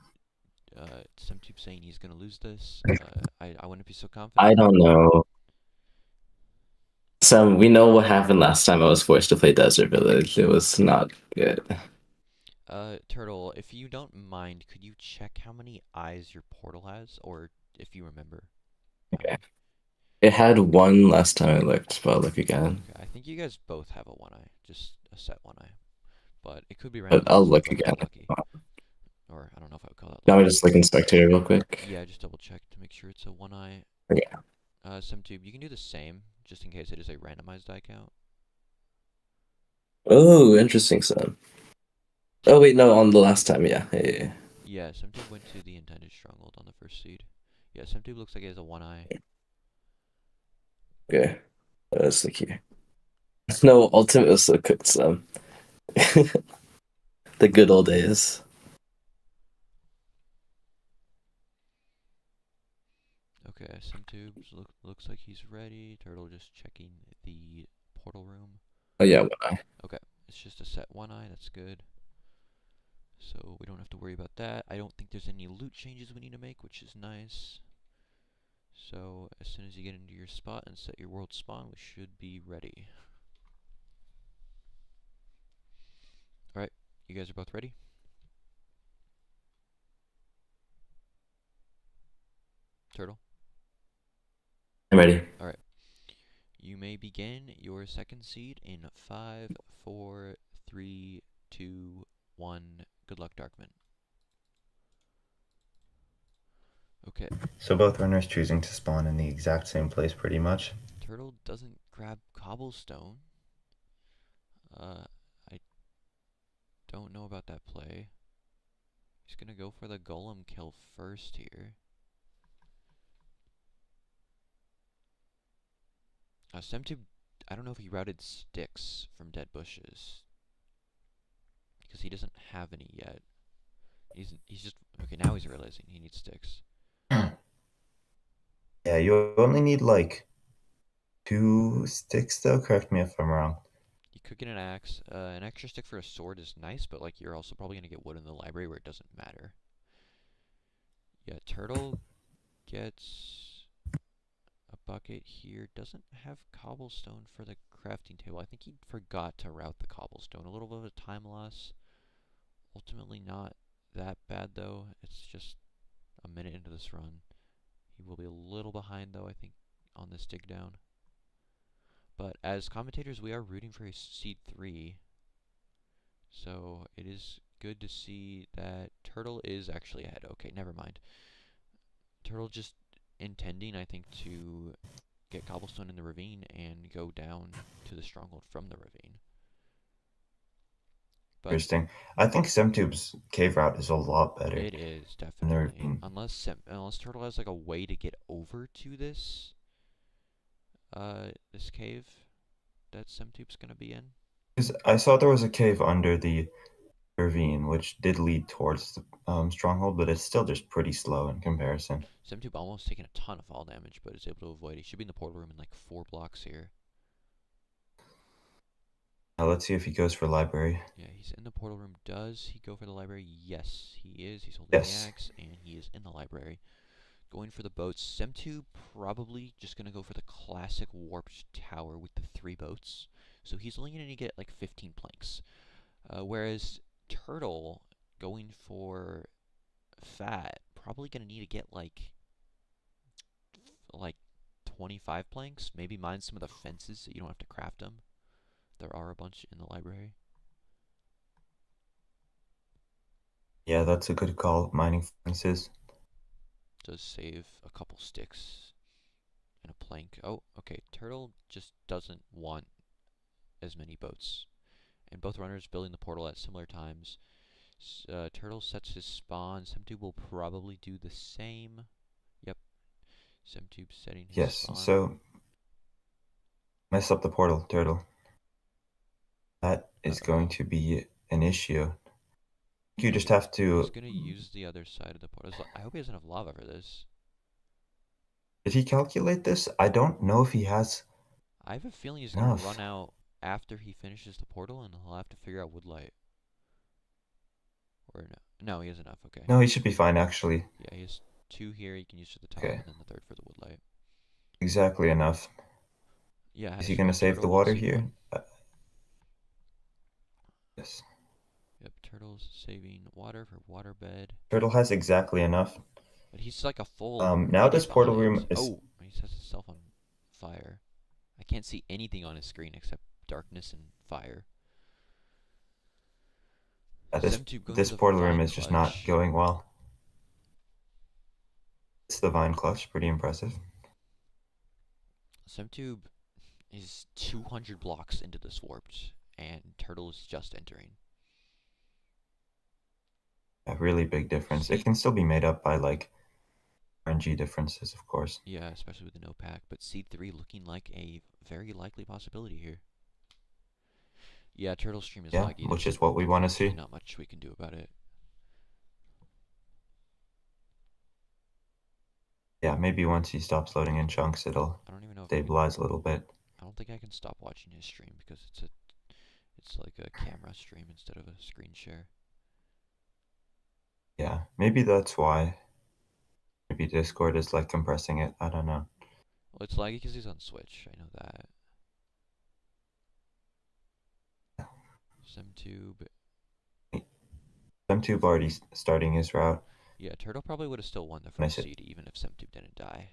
Semtube saying he's gonna lose this. I wouldn't be so confident. I don't know. So we know what happened last time I was forced to play Desert Village. It was not good. Turtle, if you don't mind, could you check how many eyes your portal has? Or if you remember. Okay. It had one last time I looked, but I'll look again. Okay, I think you guys both have a one eye, just a set one eye. But it could be But I'll randomized, you look both again. get lucky. Or, I don't know if I would call that Now I lucky. just look in spectator real quick. Yeah, just double check to make sure it's a one eye. Okay. SemTube, you can do the same, just in case it is a randomized die count. Oh, interesting, son. Oh wait, no, on the last time, yeah. Yeah. Yeah, SemTube went to the intended stronghold on the first seed. Yeah, SemTube looks like it has a one eye. Okay. Let's look here. No, Ultimate was so cooked, son. The good old days. Okay, SemTube looks like he's ready. Turtle just checking the portal room. Oh yeah, one eye. Okay, it's just a set one eye, that's good. So we don't have to worry about that. I don't think there's any loot changes we need to make, which is nice. So as soon as you get into your spot and set your world spawn, we should be ready. Alright, you guys are both ready? Turtle? I'm ready. Alright. You may begin your second seed in 5, 4, 3, 2, 1. Good luck, Darkman. Okay. So both runners choosing to spawn in the exact same place pretty much. Turtle doesn't grab cobblestone. I don't know about that play. He's gonna go for the golem kill first here. Semtube, I don't know if he routed sticks from dead bushes. Because he doesn't have any yet. He's just, okay, now he's realizing he needs sticks. Yeah, you only need like 2 sticks though, correct me if I'm wrong. You could get an axe. An extra stick for a sword is nice, but like you're also probably gonna get wood in the library where it doesn't matter. Yeah, Turtle gets a bucket here. Doesn't have cobblestone for the crafting table. I think he forgot to route the cobblestone. A little bit of a time loss. Ultimately not that bad though. It's just a minute into this run. He will be a little behind though, I think, on this dig down. But as commentators, we are rooting for a seed 3. So it is good to see that Turtle is actually ahead. Okay, never mind. Turtle just intending, I think, to get cobblestone in the ravine and go down to the stronghold from the ravine. But Interesting. I think SemTube's cave route is a lot better it is than the definitely, ravine. unless Turtle has like a way to get over to this this cave that SemTube's gonna be in. Because I saw there was a cave under the ravine, which did lead towards the stronghold, but it's still just pretty slow in comparison. SemTube almost taking a ton of fall damage, but is able to avoid. He should be in the portal room in like 4 blocks here. Now let's see if he goes for library. Yeah, he's in the portal room. Does he go for the library? Yes, he is. He's holding the Yes. axe, and he is in the library. Going for the boats. SemTube probably just going to go for the classic warped tower with the 3 boats. So he's only going to get like 15 planks. Whereas Turtle going for fat, probably going to need to get like 25 planks. Maybe mine some of the fences so you don't have to craft them. There are a bunch in the library. Yeah, that's a good call. Mining fences. Does save a couple sticks and a plank. Oh, okay. Turtle just doesn't want as many boats. And both runners building the portal at similar times. Turtle sets his spawn. Semtube will probably do the same. Yep. Semtube setting his Yes, spawn. so mess up the portal, Turtle. That is going to be an issue. You just have He's to. gonna use the other side of the portal. I hope he doesn't have lava for this. Did he calculate this? I don't know if he has I have a feeling he's gonna enough. run out after he finishes the portal, and he'll have to figure out woodlight. Or no, no, he has enough. Okay. No, he should be fine, actually. Yeah, he has 2 here. He can use for the top, Okay, and then the third for the woodlight. exactly enough. Yeah, Is as he for going to save the Turtle on water seed here? 1. Yes. Yep, Turtle's saving water for waterbed. Turtle has exactly enough. But he's like a full Now minute this portal room behind. is. Oh, he sets himself on. fire. I can't see anything on his screen except darkness and fire. Psemtube going This for the portal room vine is just not clutch. going well. It's the vine clutch, pretty impressive. Psemtube is 200 blocks into this warped, and Turtle is just entering. A really big difference. See, It can still be made up by like RNG differences, of course. yeah, especially with the no pack, but C3 looking like a very likely possibility here. Yeah, Turtle stream is laggy. Which There's is what we want to unfortunately see. not much we can do about it. Yeah, maybe once he stops loading in chunks, it'll I don't even know if stabilize a little bit. I don't think I can stop watching his stream because it's like a camera stream instead of a screen share. Yeah, maybe that's why. Maybe Discord is like compressing it. I don't know. Well, it's laggy because he's on Switch. I know that. psemtube already starting his route. Yeah, Turtle probably would have still won the Nice first hit. seed even if psemtube didn't die.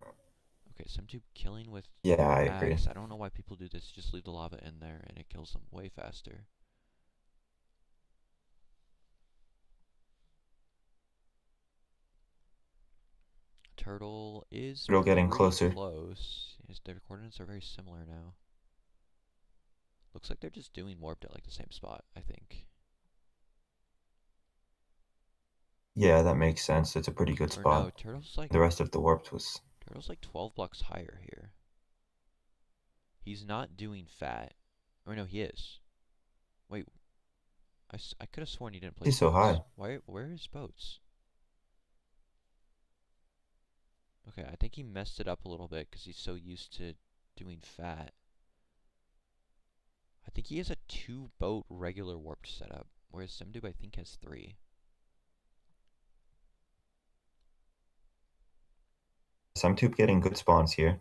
Okay, psemtube killing with Yeah, I agree. axe. I don't know why people do this. Just leave the lava in there and it kills them way faster. Turtle is Turtle getting pretty closer. close. Their coordinates are very similar now. Looks like they're just doing warped at like the same spot, I think. Yeah, that makes sense. It's a pretty good Or spot. no, Turtle's like The rest of the warped was 12 blocks higher here. He's not doing fat. Or no, he is. Wait. I could have sworn he didn't place He's so boats. high. Where is boats? Okay, I think he messed it up a little bit because he's so used to doing fat. I think he has a 2-boat regular warped setup, whereas psemtube I think has 3. psemtube getting good spawns here.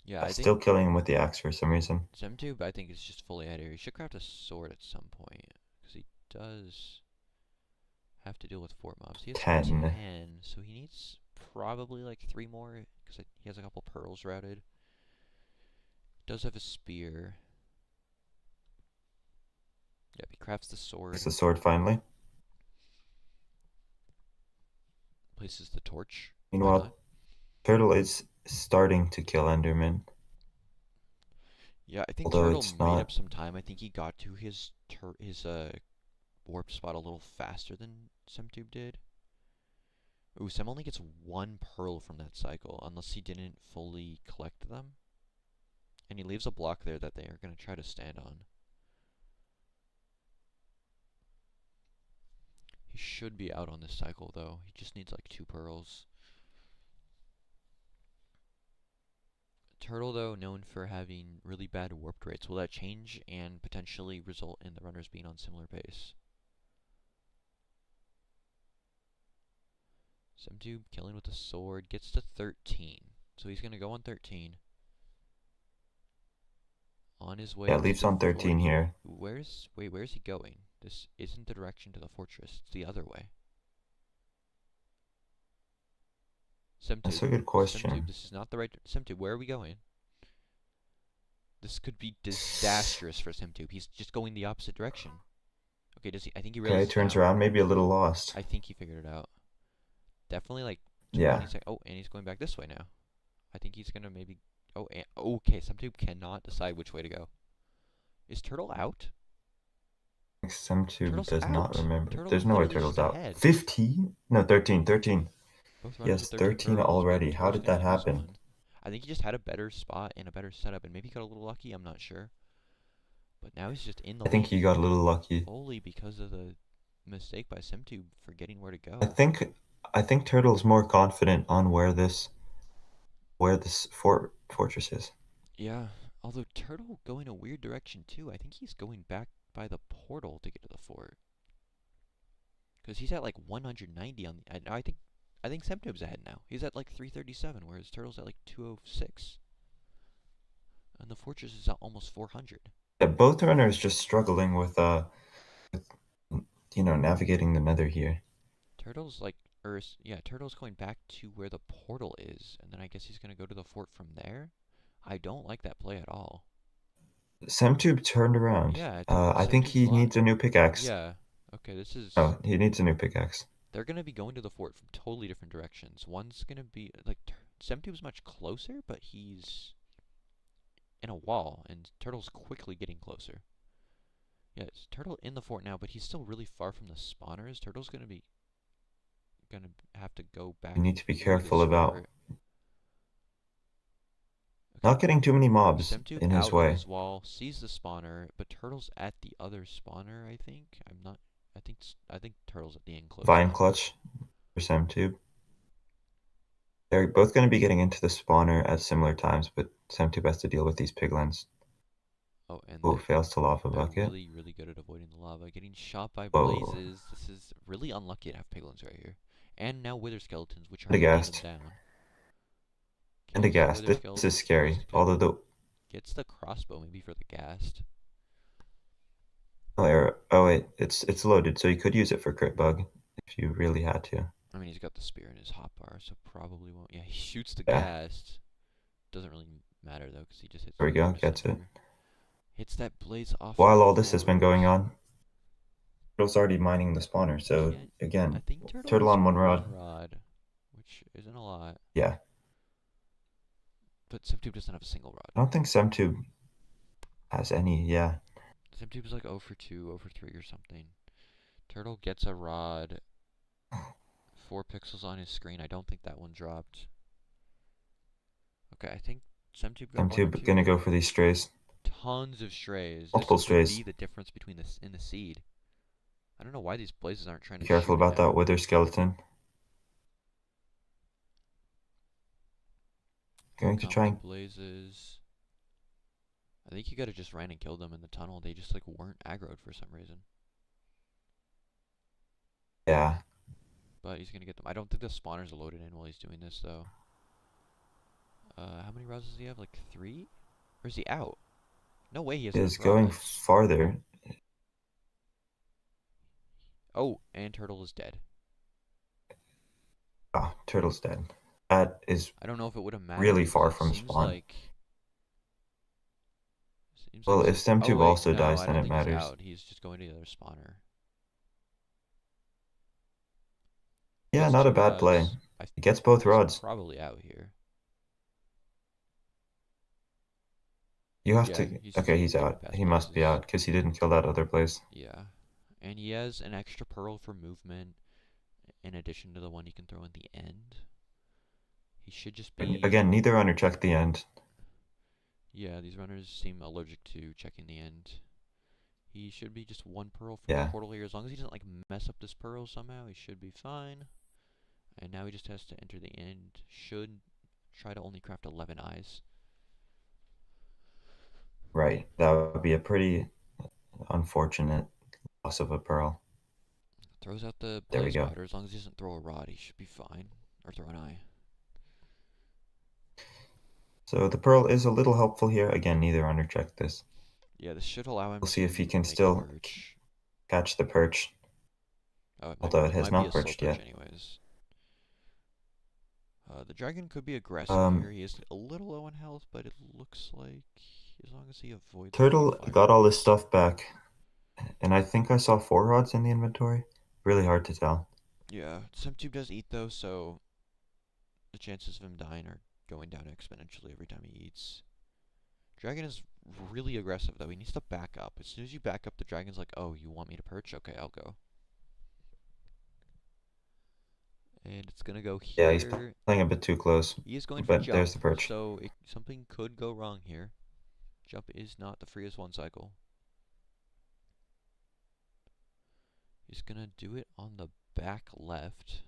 Yeah, I Still think killing him with the axe for some reason. psemtube I think is just fully ahead here. He should craft a sword at some point because he does have to deal with 4 mobs. He has 10, so he needs probably like 3 more because he has a couple pearls routed. Does have a spear. Yep, he crafts the sword. It's the sword finally. Places the torch. Meanwhile, Turtle is starting to kill Enderman. Yeah, I think Although Turtle it's made not- up some time. I think he got to his warp spot a little faster than psemtube did. Ooh, Sem only gets 1 pearl from that cycle, unless he didn't fully collect them. And he leaves a block there that they are going to try to stand on. He should be out on this cycle, though. He just needs like 2 pearls. Turtle, though, known for having really bad warped rates. Will that change and potentially result in the runners being on similar pace? psemtube killing with a sword, gets to 13. So he's going to go on 13. On his way. Yeah, leaves on 13 40. here. Where's he going? This isn't the direction to the fortress. It's the other way. psemtube. That's a good question. psemtube, this is not the right... psemtube, where are we going? This could be disastrous for psemtube. He's just going the opposite direction. Okay, does he... I think he realizes Okay, turns now. around, maybe a little lost. I think he figured it out. Definitely like 20 Yeah. seconds. Oh, and he's going back this way now. I think he's gonna maybe... Oh, and... okay, psemtube cannot decide which way to go. Is Turtle out? psemtube Turtle's does not out. remember. Turtle's There's no way literally just Turtle's out. ahead. 15? No, 13. 13. Both runners Yes, with 13 pearls, already. but How Turtle's did gonna that lose happen? one. I think he just had a better spot and a better setup, and maybe he got a little lucky. I'm not sure. But now he's just in the I think lead he got a little lucky. solely because of the mistake by psemtube forgetting where to go. I think Turtle's more confident on where this fortress is. Yeah, although Turtle going a weird direction too. I think he's going back by the portal to get to the fort. Because he's at like 190 on the... I think psemtube's ahead now. He's at like 337, whereas Turtle's at like 206. And the fortress is at almost 400. Yeah, both runners just struggling with navigating the nether here. Turtle's like Yeah, Turtle's going back to where the portal is, and then I guess he's gonna go to the fort from there. I don't like that play at all. Semtube turned around. Yeah, I think Semtube's he needs a new pickaxe. Yeah. Okay, this is. Oh, he needs a new pickaxe. They're gonna be going to the fort from totally different directions. One's gonna be like Semtube's much closer, but he's in a wall, and Turtle's quickly getting closer. Yeah, it's Turtle in the fort now, but he's still really far from the spawners. Turtle's gonna have to go back You need to be through careful this about fort. not getting too many mobs Semtube in his out of way. his wall, sees the spawner, but Turtle's at the other spawner, I think. I'm not. I think Turtle's at the enclosed Vine one. clutch for Semtube. They're both going to be getting into the spawner at similar times, but Semtube has to deal with these piglins. Oh, and Oh, fails to lava they're bucket. really, really good at avoiding the lava. Getting shot by Whoa. blazes. This is really unlucky to have piglins right here. And now wither skeletons, which are And holding them aghast. down. And Okay, a so ghast. wither This skeleton is scary. goes to Although the gets the crossbow maybe for the ghast. oh wait, it's loaded, so you could use it for crit bug if you really had to. I mean, he's got the spear in his hotbar, so probably won't. Yeah, he shoots the Yeah. ghast. Doesn't really matter though, because he just hits. There we go. damage Gets it. center. Hits that blaze off. While the all this has been fort. going on, Turtle's already mining the spawner. So I again, think Turtle Turtle has on one one rod. rod, which isn't a lot. Yeah. But Semtube doesn't have a single rod. I don't think Semtube has any. Yeah. Semtube is like 0 for 2, 0 for 3 or something. Turtle gets a rod. 4 pixels on his screen. I don't think that one dropped. Okay, I think Semtube got one or Semtube two. gonna go for these strays. Tons of strays. Multiple This could strays. be the difference between this in the seed. I don't know why these blazes aren't trying Be to careful shoot it about that now. wither skeleton. Going to try and blazes. I think you gotta just ran and killed them in the tunnel. They just like weren't aggroed for some reason. yeah. But he's gonna get them. I don't think the spawners are loaded in while he's doing this though. How many rods does he have? Like 3? Or is he out? No way he has Is enough going rods. farther. Oh, and Turtle is dead. Ah, Turtle's dead. That is I don't know if it would have mattered. really far It from seems spawn. like. Well, if Semtube also no, dies, I then don't it think matters. He's out. He's just going to the other spawner. Yeah, Gets not a 2 bad play. rods. He gets both rods. Probably out here. You have Yeah, to. he's Okay, he's getting out. past He must be blazes. out because he didn't kill that other blaze. Yeah. And he has an extra pearl for movement in addition to the one he can throw in the end. He should just be. Again, neither runner checked the end. Yeah, these runners seem allergic to checking the end. He should be just 1 pearl from Yeah. the portal here. As long as he doesn't like mess up this pearl somehow, he should be fine. And now he just has to enter the end. Should try to only craft 11 eyes. Right. That would be a pretty unfortunate loss of a pearl. Throws out the There we blaze go. powder. As long as he doesn't throw a rod, he should be fine. Or throw an eye. So the pearl is a little helpful here. Again, neither runner checked this. Yeah, this should allow him We'll see if he to can make a still perch. catch the perch. Oh, Although it has might not be a soul perched perch yet. anyways. The dragon could be aggressive here. He is a little low in health, but it looks like as long as he avoids. Turtle got all his stuff back, and I think I saw 4 rods in the inventory. Really hard to tell. Yeah, Semtube does eat though, so the chances of him dying are going down exponentially every time he eats. Dragon is really aggressive though. He needs to back up. As soon as you back up, the dragon's like, "Oh, you want me to perch? Okay, I'll go." And it's gonna go here. Yeah, he's playing a bit too close. He is going for But jump, there's the perch. so something could go wrong here. Jump is not the freest 1 cycle. He's gonna do it on the back left,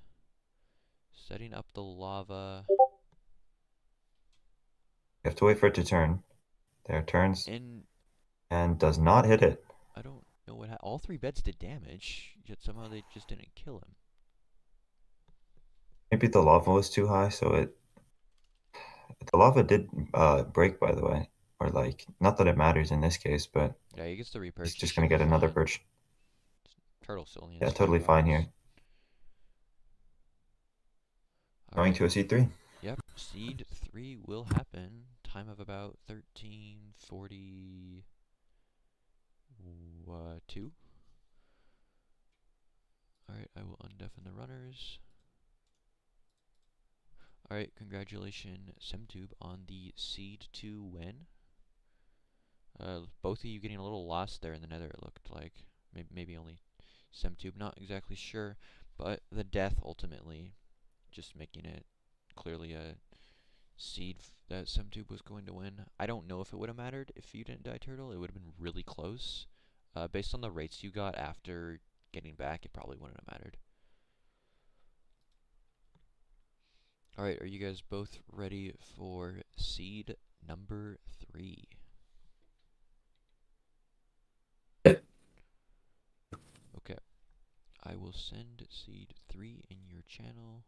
setting up the lava. You have to wait for it to turn. There it turns. And does not hit it. I don't know what all 3 beds did damage, yet somehow they just didn't kill him. Maybe the lava was too high, so it... The lava did break, by the way. Or, like, not that it matters in this case, but... Yeah, he gets the repurch. He's just going to get another perch. Turtle still only has Yeah, 2 totally fine rods. here. Going to a seed 3. Yep, seed 3 will happen. Time of about 13:42. Alright, I will undeafen the runners. Alright, congratulations, psemtube, on the seed 2 win. Both of you getting a little lost there in the nether, it looked like. Maybe only psemtube, not exactly sure. But the death ultimately just making it clearly a seed that psemtube was going to win. I don't know if it would have mattered if you didn't die, Turtle. It would have been really close. Based on the rates you got after getting back, it probably wouldn't have mattered. Alright, are you guys both ready for seed number 3? Okay. I will send seed 3 in your channel.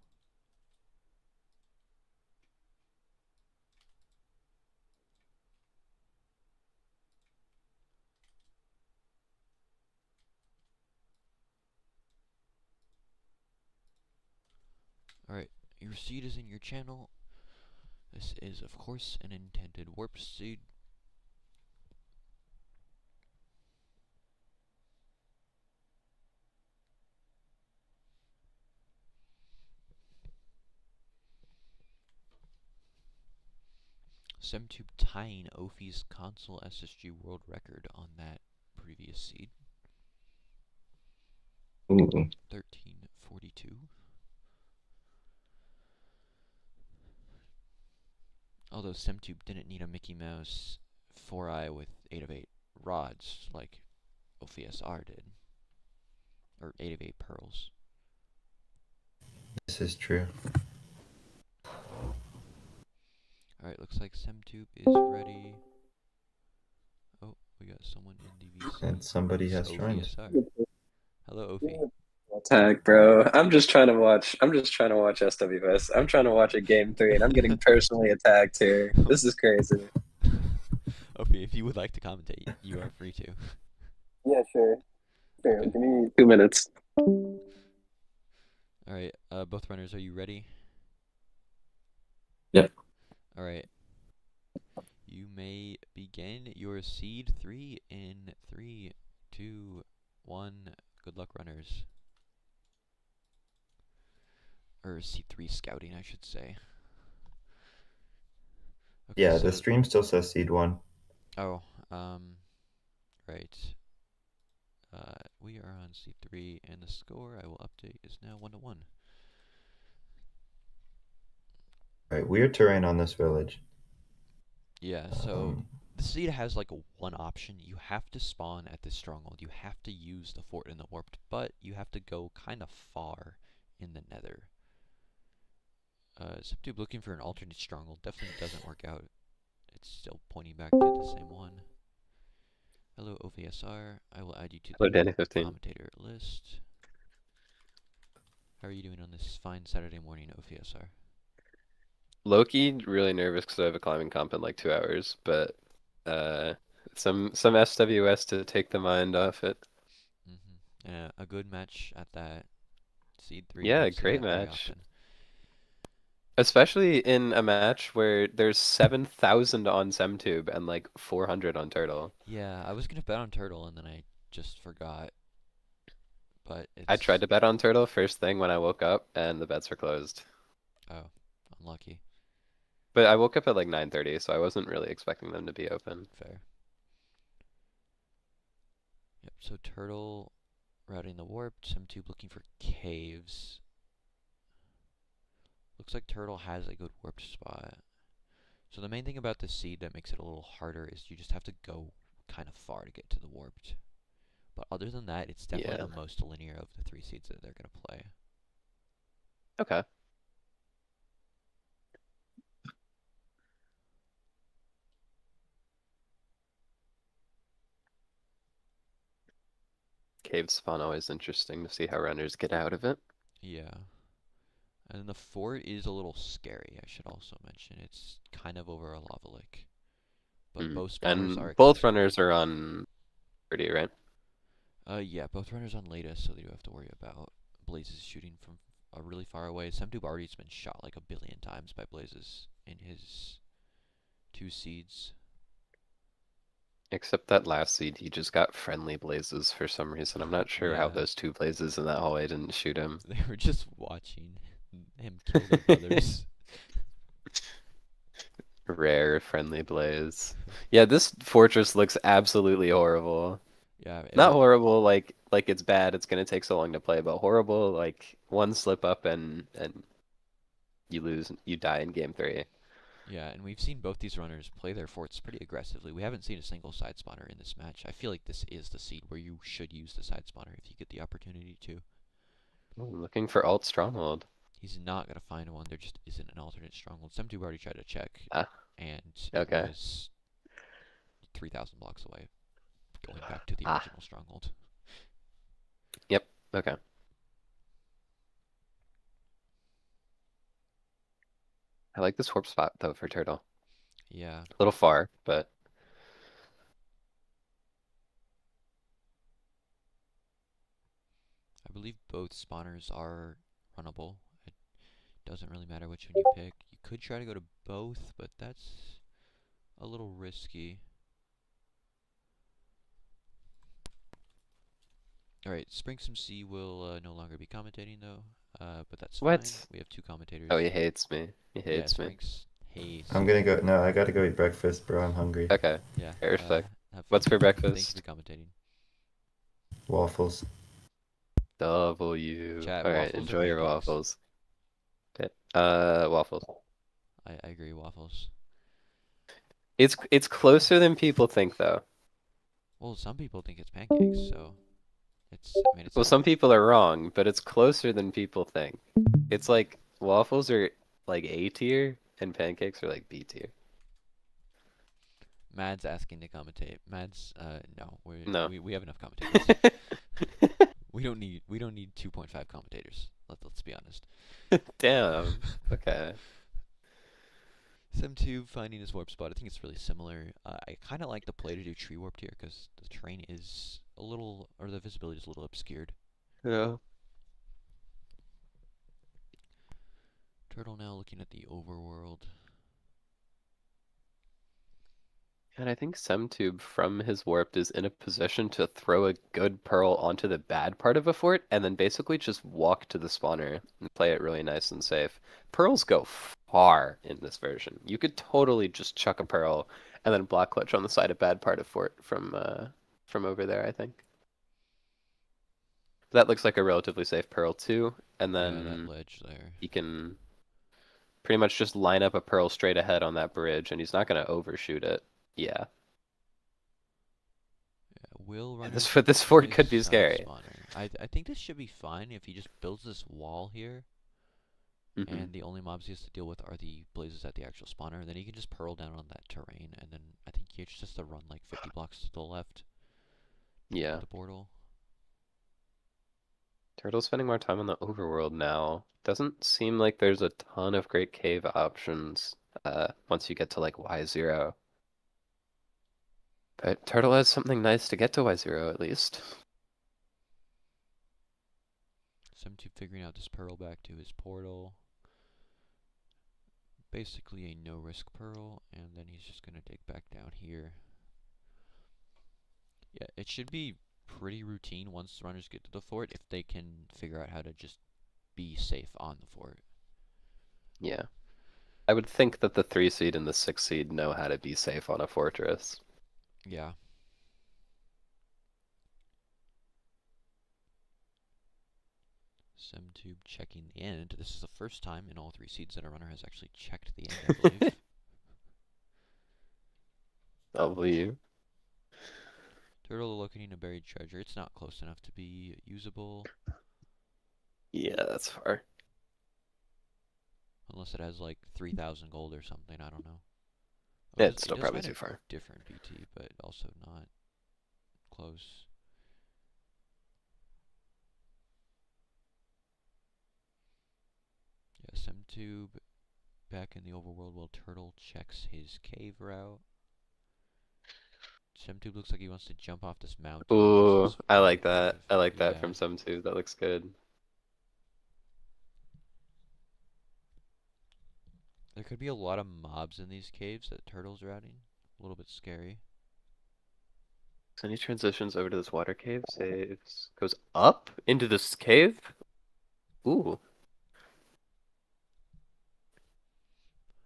Alright, your seed is in your channel. This is, of course, an intended warp seed. Psemtube tying Ophi's console SSG world record on that previous seed. Ooh. 13:42. Although psemtube didn't need a Mickey Mouse 4-eye with 8 of 8 rods like OPSR did. Or 8 of 8 pearls. This is true. Alright, looks like psemtube is ready. Oh, we got someone in DVC. And somebody has It's joined. OPSR. Hello, Ophi. Attack, bro. I'm just trying to watch SWS. I'm trying to watch a game 3 and I'm getting personally attacked here. This is crazy. Ophi, if you would like to commentate, you are free to. Yeah, sure. Sure. Give me 2 minutes. Alright, both runners, are you ready? Yep. Alright. You may begin your seed 3 in 3, 2, 1. Good luck, runners. Or seed 3 scouting, I should say. Okay, Yeah, so the stream still says seed 1. oh, right. We are on seed 3, and the score I will update is now 1-1. Right, weird terrain on this village. Yeah, so the seed has like one option. You have to spawn at this stronghold. You have to use the fort in the warped, but you have to go kind of far in the nether. psemtube looking for an alternate stronghold definitely doesn't work out. It's still pointing back to the same one. Hello, OVSR. I will add you to Hello, the Danny15. commentator list. How are you doing on this fine Saturday morning, OVSR? Loki, really nervous because I have a climbing comp in like 2 hours, but some SWS to take the mind off it. A good match at that. Seed 3. Yeah, Don't see great that very match. often. Especially in a match where there's 7,000 on psemtube and like 400 on turtle. Yeah, I was gonna bet on turtle and then I just forgot. But it's... I tried to bet on turtle first thing when I woke up and the bets were closed. Oh, unlucky. But I woke up at like 9:30, so I wasn't really expecting them to be open. Fair. Yep, so turtle routing the warp, psemtube looking for caves. Looks like turtle has a good warped spot. So the main thing about this seed that makes it a little harder is you just have to go kind of far to get to the warped. But other than that, it's definitely the most linear of the 3 seeds that they're going to play. Okay. Cave spawn always interesting to see how runners get out of it. Yeah. And the fort is a little scary, I should also mention. It's kind of over a lava lake. But both spawners are And both runners are on 30, right? Yeah, both runners on latest, so they do have to worry about blazes shooting from really far away. Psemtube already's been shot like 1,000,000,000 times by blazes in his 2 seeds. Except that last seed, he just got friendly blazes for some reason. I'm not sure how Yeah. those 2 blazes in that hallway didn't shoot him. They were just watching him kill their brothers. Rare friendly blaze. Yeah, this fortress looks absolutely horrible. Yeah, Not horrible like it's bad, it's gonna take so long to play, but horrible like one slip up and you lose, you die in game 3. Yeah, and we've seen both these runners play their forts pretty aggressively. We haven't seen a single side spawner in this match. I feel like this is the seed where you should use the side spawner if you get the opportunity to. Oh, looking for alt stronghold. He's not going to find one. There just isn't an alternate stronghold. Psemtube already tried to check, Ah, and it okay. was 3,000 blocks away, going back to the Ah. original stronghold. Yep, okay. I like this warp spot though for turtle. Yeah, A little far, but I believe both spawners are runnable. It doesn't really matter which one you pick. You could try to go to both, but that's a little risky. Alright, Springsome C will no longer be commentating though, but that's What? fine. We have 2 commentators. Oh, he hates me. He Yeah, hates me. Sprinks hates. I'm gonna go. No, I gotta go eat breakfast, bro. I'm hungry. Okay, Yeah, perfect. have What's fun. for Thank you breakfast? for commentating. Waffles. W. Chat, Alright, waffles or enjoy your pancakes? waffles. Okay. Waffles. I agree, waffles. It's closer than people think though. Well, some people think it's pancakes, so it's. I mean, it's. Well, some people are wrong, but it's closer than people think. It's like waffles are like A tier and pancakes are like B tier. Mad's asking to commentate. Mad's. No, No. we have enough commentators. we don't need 2.5 commentators. Let's be honest. Damn. Okay. Psemtube finding his warp spot. I think it's really similar. I kind of like the play to do tree warped here because the terrain is a little, or the visibility is a little obscured. Yeah. Turtle now looking at the overworld. And I think Semtube from his warped is in a position to throw a good pearl onto the bad part of a fort and then basically just walk to the spawner and play it really nice and safe. Pearls go far in this version. You could totally just chuck a pearl and then block clutch on the side of bad part of fort from over there, I think. That looks like a relatively safe pearl too, and Yeah, then that ledge there. he can pretty much just line up a pearl straight ahead on that bridge and he's not going to overshoot it. Yeah. Will run This fort could be side scary. spawner. I think this should be fine if he just builds this wall here, and the only mobs he has to deal with are the blazes at the actual spawner. Then he can just pearl down on that terrain, and then I think he just has to run like 50 blocks to the left. Yeah. The portal. Turtle's spending more time on the overworld now. Doesn't seem like there's a ton of great cave options once you get to like Y0. But Turtle has something nice to get to Y0 at least. Psemtube figuring out this pearl back to his portal. Basically a no-risk pearl, and then he's just gonna dig back down here. Yeah, it should be pretty routine once the runners get to the fort if they can figure out how to just be safe on the fort. Yeah. I would think that the 3 seed and the 6 seed know how to be safe on a fortress. Yeah. Psemtube checking the end. This is the first time in all 3 seeds that a runner has actually checked the end, I believe. W. Turtle locating a buried treasure. It's not close enough to be usable. Yeah, that's far. Unless it has like 3,000 gold or something, I don't know. Yeah, Oh, it's still it does probably find too a far. different BT, but also not close. Yeah, Psemtube back in the overworld while Turtle checks his cave route. Psemtube looks like he wants to jump off this mountain. and use Ooh, his I like warp that. dive. I like that Yeah. from some too. That looks good. Could be a lot of mobs in these caves that Turtle's routing. A little bit scary. So he transitions over to this water cave, saves, goes up into this cave. Ooh.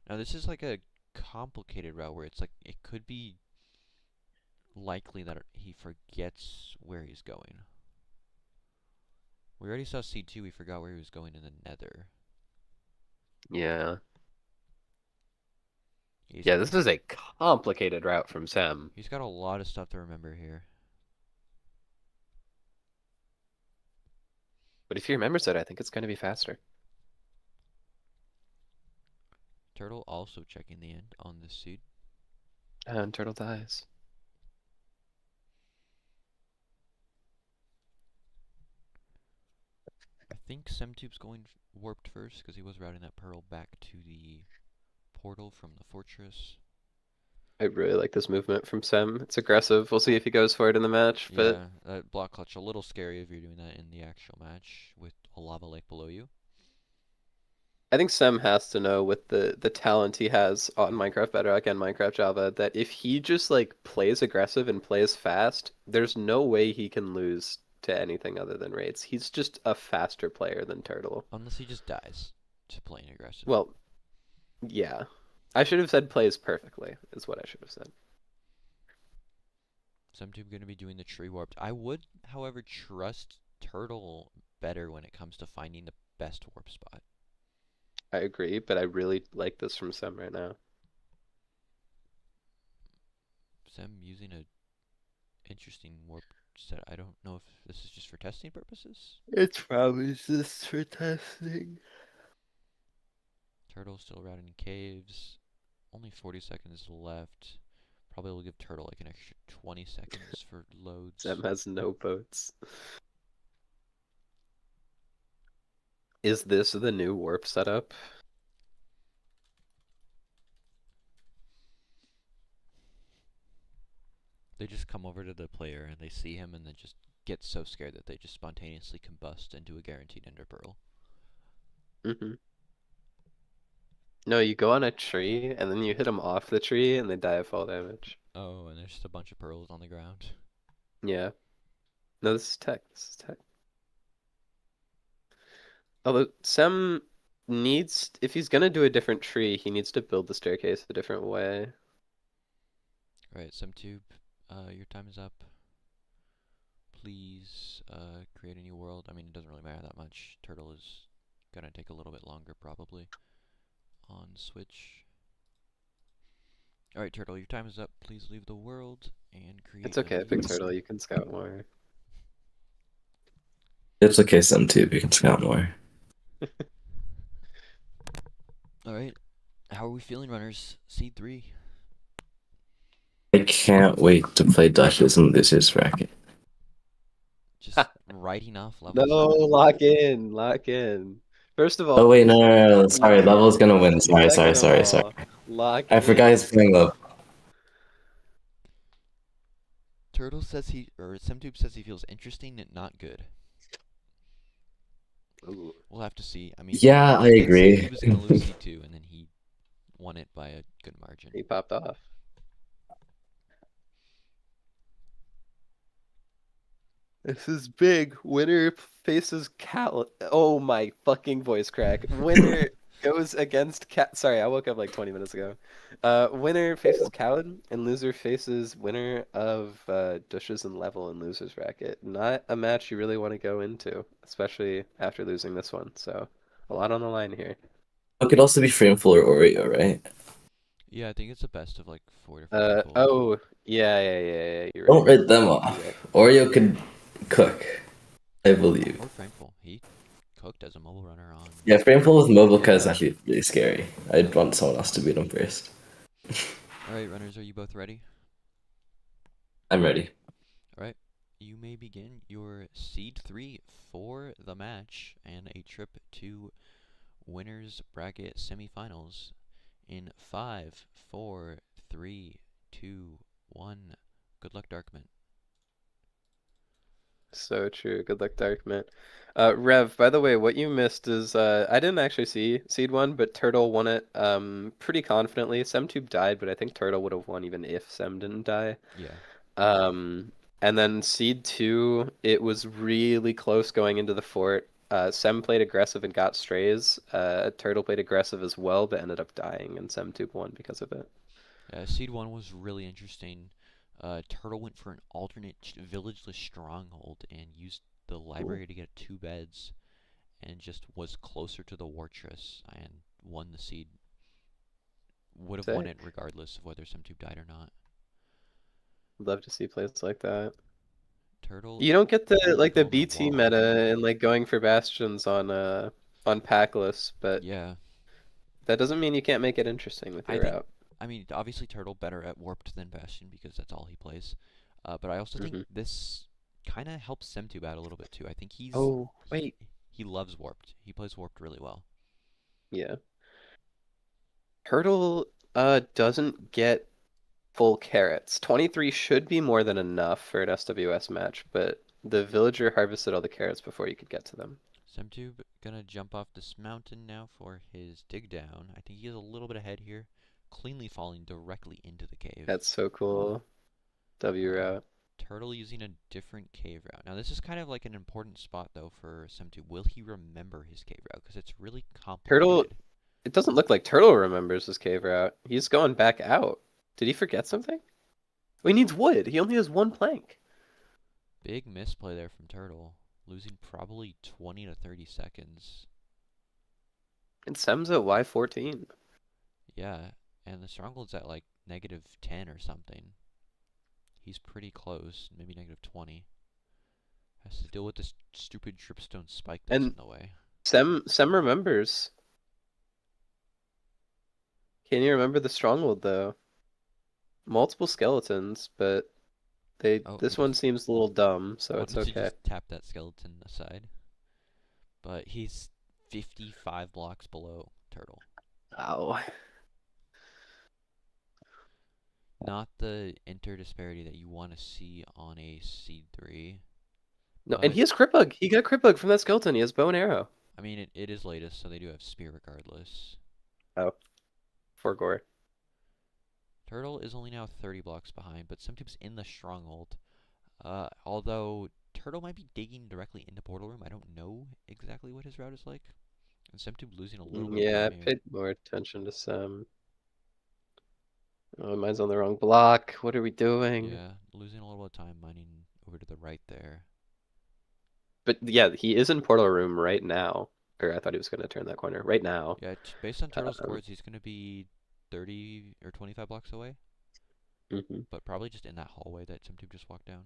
Now this is like a complicated route where it's like it could be likely that he forgets where he's going. We already saw C2, we forgot where he was going in the nether. Yeah. He's Yeah, this is a complicated route from Sam. He's got a lot of stuff to remember here. But if he remembers it, I think it's going to be faster. Turtle also checking the end on this seed. And Turtle dies. I think Semtube's going warped first because he was routing that pearl back to the portal from the fortress. I really like this movement from Sem. It's aggressive. We'll see if he goes for it in the match. But Yeah, that block clutch a little scary if you're doing that in the actual match with a lava lake below you. I think Sem has to know with the talent he has on Minecraft Bedrock and Minecraft Java that if he just like plays aggressive and plays fast, there's no way he can lose to anything other than raids. He's just a faster player than Turtle. Unless he just dies to playing aggressive. Well, yeah. I should have said plays perfectly, is what I should have said. Semtube going to be doing the tree warped. I would, however, trust Turtle better when it comes to finding the best warp spot. I agree, but I really like this from Sem right now. Sem using a interesting warp set. I don't know if this is just for testing purposes. It's probably just for testing. Turtle still routing caves. Only 40 seconds left. Probably will give Turtle like an extra 20 seconds for loads. Sem has no boats. Is this the new warp setup? They just come over to the player and they see him and they just get so scared that they just spontaneously combust into a guaranteed ender pearl. Mm-hmm. No, you go on a tree and then you hit them off the tree and they die of fall damage. Oh, and there's just a bunch of pearls on the ground. Yeah. No, this is tech. This is tech. Although Sem needs, if he's gonna do a different tree, he needs to build the staircase a different way. Alright, Semtube, your time is up. Please create a new world. I mean, it doesn't really matter that much. Turtle is gonna take a little bit longer, probably, on Switch. Alright, Turtle, your time is up. Please leave the world and create. It's okay, EpicTurtle, you can scout more. It's okay, Psemtube, you can scout more. Alright, how are we feeling, runners? Seed 3. I can't wait to play Dutchess in this bracket. Just writing off No, levels. lock in, lock in. First of all, Oh wait, no. Sorry, Level's gonna win. Sorry. second of all, lock I forgot in. he's playing low. Turtle says Semtube says he feels interesting and not good. Ooh. We'll have to see. I mean, Yeah, I he did say agree. he was gonna lose C2, and then he won it by a good margin. He popped off. This is big. Winner faces Cal. Oh my fucking voice crack. Winner goes against Cat. Sorry, I woke up like 20 minutes ago. Winner faces Khaled, and loser faces winner of Dushes and Level in losers bracket. Not a match you really want to go into, especially after losing this one. So a lot on the line here. It could also be Frameful or Oreo, right? Yeah, I think it's the best of like 4 different people. Oh, yeah. You're Don't right. write them off. Oreo could cook, I believe. Or Frameful. He cooked as a mobile runner on. Yeah, Frameful with mobile is actually really scary. I'd want someone else to beat him first. Alright, runners, are you both ready? I'm ready. Alright, you may begin your seed 3 for the match and a trip to winners bracket semifinals in 5, 4, 3, 2, 1. Good luck, Darkman. So true. Good luck, Darkman. Rev, by the way, what you missed is I didn't actually see Seed 1, but Turtle won it pretty confidently. Semtube died, but I think Turtle would have won even if Sem didn't die. Yeah. Um, and then Seed 2, it was really close going into the fort. Sem played aggressive and got strays. Turtle played aggressive as well, but ended up dying, and Semtube won because of it. Seed 1 was really interesting. Turtle went for an alternate villageless stronghold and used the library to get 2 beds and just was closer to the Wartress and won the seed. Would have won it Sick. regardless of whether Semtube died or not. Love to see plays like that. Turtle You don't get the really like the going BT raw. meta and like going for bastions on packless, but Yeah. that doesn't mean you can't make it interesting with your route. I mean, obviously Turtle better at Warped than Bastion because that's all he plays. But I also think Mhm. this kind of helps Semtube out a little bit too. I think Oh, wait. he loves Warped. He plays Warped really well. Yeah. Turtle doesn't get full carrots. 23 should be more than enough for an SWS match, but the villager harvested all the carrots before you could get to them. Semtube gonna jump off this mountain now for his dig down. I think he is a little bit ahead here. Cleanly falling directly into the cave. That's so cool. W route. Turtle using a different cave route. Now this is kind of like an important spot though for Semtube. Will he remember his cave route? Because it's really complicated. Turtle, it doesn't look like Turtle remembers his cave route. He's going back out. Did he forget something? Oh, he needs wood. He only has 1 plank. Big misplay there from Turtle. Losing probably 20 to 30 seconds. And Sem's at Y14. Yeah, and the Stronghold's at like -10 or something. He's pretty close, maybe -20. Has to deal with this stupid dripstone spike that's in the way. Sem remembers. Can you remember the Stronghold though? Multiple skeletons, but this one seems a little dumb, so it's okay. Just tap that skeleton aside. But he's 55 blocks below Turtle. Ow. Not the enter disparity that you want to see on a Seed 3. No, and he has Crit Bug. He got Crit Bug from that skeleton. He has bow and arrow. I mean, it is latest, so they do have spear regardless. Oh. For gore. Turtle is only now 30 blocks behind, but Semtube's in the stronghold. Although Turtle might be digging directly into Portal Room, I don't know exactly what his route is like. And Semtube losing a little bit of Yeah, I time here. paid more attention to Sem. Oh, mine's on the wrong block. What are we doing? Yeah, losing a little bit of time mining over to the right there. But yeah, he is in Portal Room right now. Or I thought he was going to turn that corner. Right now. Yeah, based on Turtle's scores, he's going to be 30 or 25 blocks away. But probably just in that hallway that Semtube just walked down.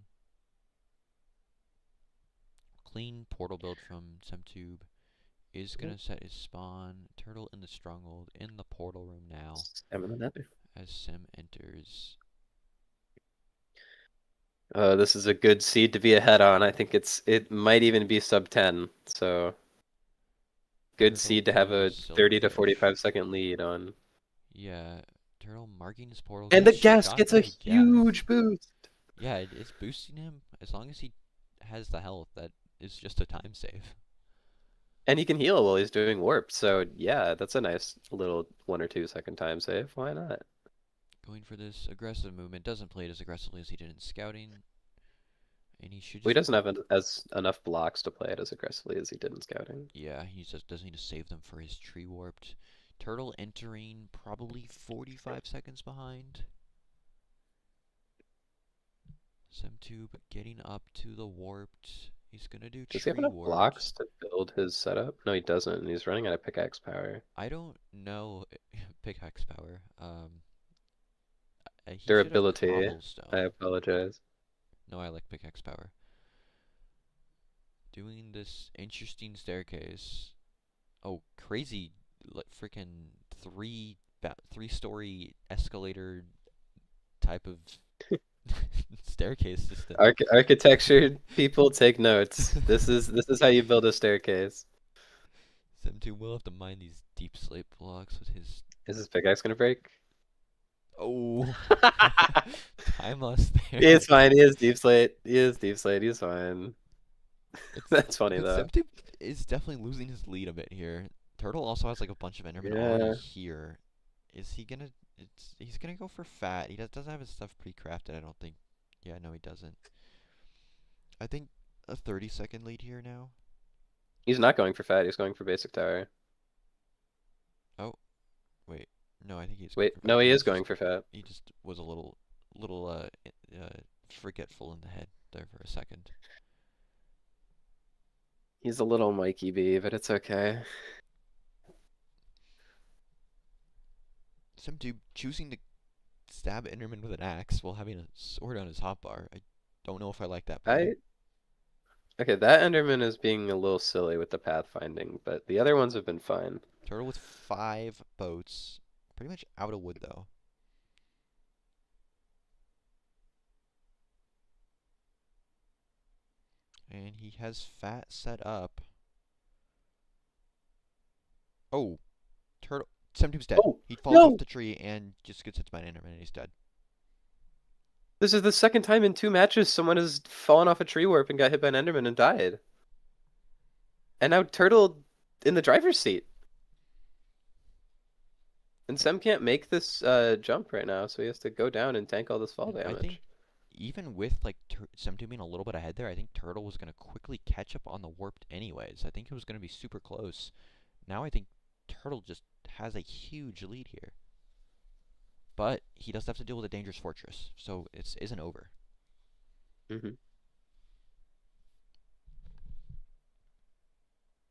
Clean portal build from Semtube. Is going to set his spawn. Turtle in the stronghold in the portal room now. As Sem enters. This is a good seed to be ahead on. I think it might even be sub 10. So good seed to have a 30 to 45 second lead on. Yeah, Turtle marking his portal. And the gas gets a huge boost. Yeah, it's boosting him as long as he has the health. That is just a time save. And he can heal while he's doing warp. So yeah, that's a nice little 1 or 2 second time save. Why not? Going for this aggressive movement. Doesn't play it as aggressively as he did in scouting. And he should. Well, he doesn't have enough blocks to play it as aggressively as he did in scouting. Yeah, he just doesn't need to save them for his tree warped. Turtle entering probably 45 seconds behind. Semtube getting up to the warped. He's gonna do tree warped. Does he have enough blocks to build his setup? No, he doesn't. And he's running out of pickaxe power. I don't know pickaxe power. Durability. I apologize. No, I like pickaxe power. Doing this interesting staircase. Oh, crazy! Like freaking three-story escalator type of staircase system. Architecture people, take notes. This is how you build a staircase. Semtube will have to mine these deep slate blocks with his. Is his pickaxe gonna break? Oh, time lost there. It's fine. He is deep slate. He's fine. That's funny though. psemtube is definitely losing his lead a bit here. Turtle also has like a bunch of Endermen already Yeah. here. Is he gonna? He's gonna go for fat. He doesn't have his stuff pre-crafted. I don't think. Yeah, no, he doesn't. I think a 30-second lead here now. He's not going for fat, he's going for basic tower. Oh, wait. No, I think he's Wait, going for no, fat. he is He's going just, for fat. he just was a little forgetful in the head there for a second. He's a little Mikey B, but it's okay. Psemtube choosing to stab Enderman with an axe while having a sword on his hotbar. I don't know if I like that play. Okay, that Enderman is being a little silly with the pathfinding, but the other ones have been fine. Turtle with 5 boats. Pretty much out of wood, though. And he has fat set up. Oh, Turtle. Psemtube's dead. Oh, He falls no! off the tree and just gets hit by an Enderman and he's dead. This is the second time in 2 matches someone has fallen off a tree warp and got hit by an Enderman and died. And now Turtle in the driver's seat. And Sem can't make this jump right now, so he has to go down and tank all this fall damage. I think even with like Psemtube being a little bit ahead there, I think Turtle was going to quickly catch up on the warped anyways. I think it was going to be super close. Now I think Turtle just has a huge lead here. But he does have to deal with a dangerous fortress, so it isn't over.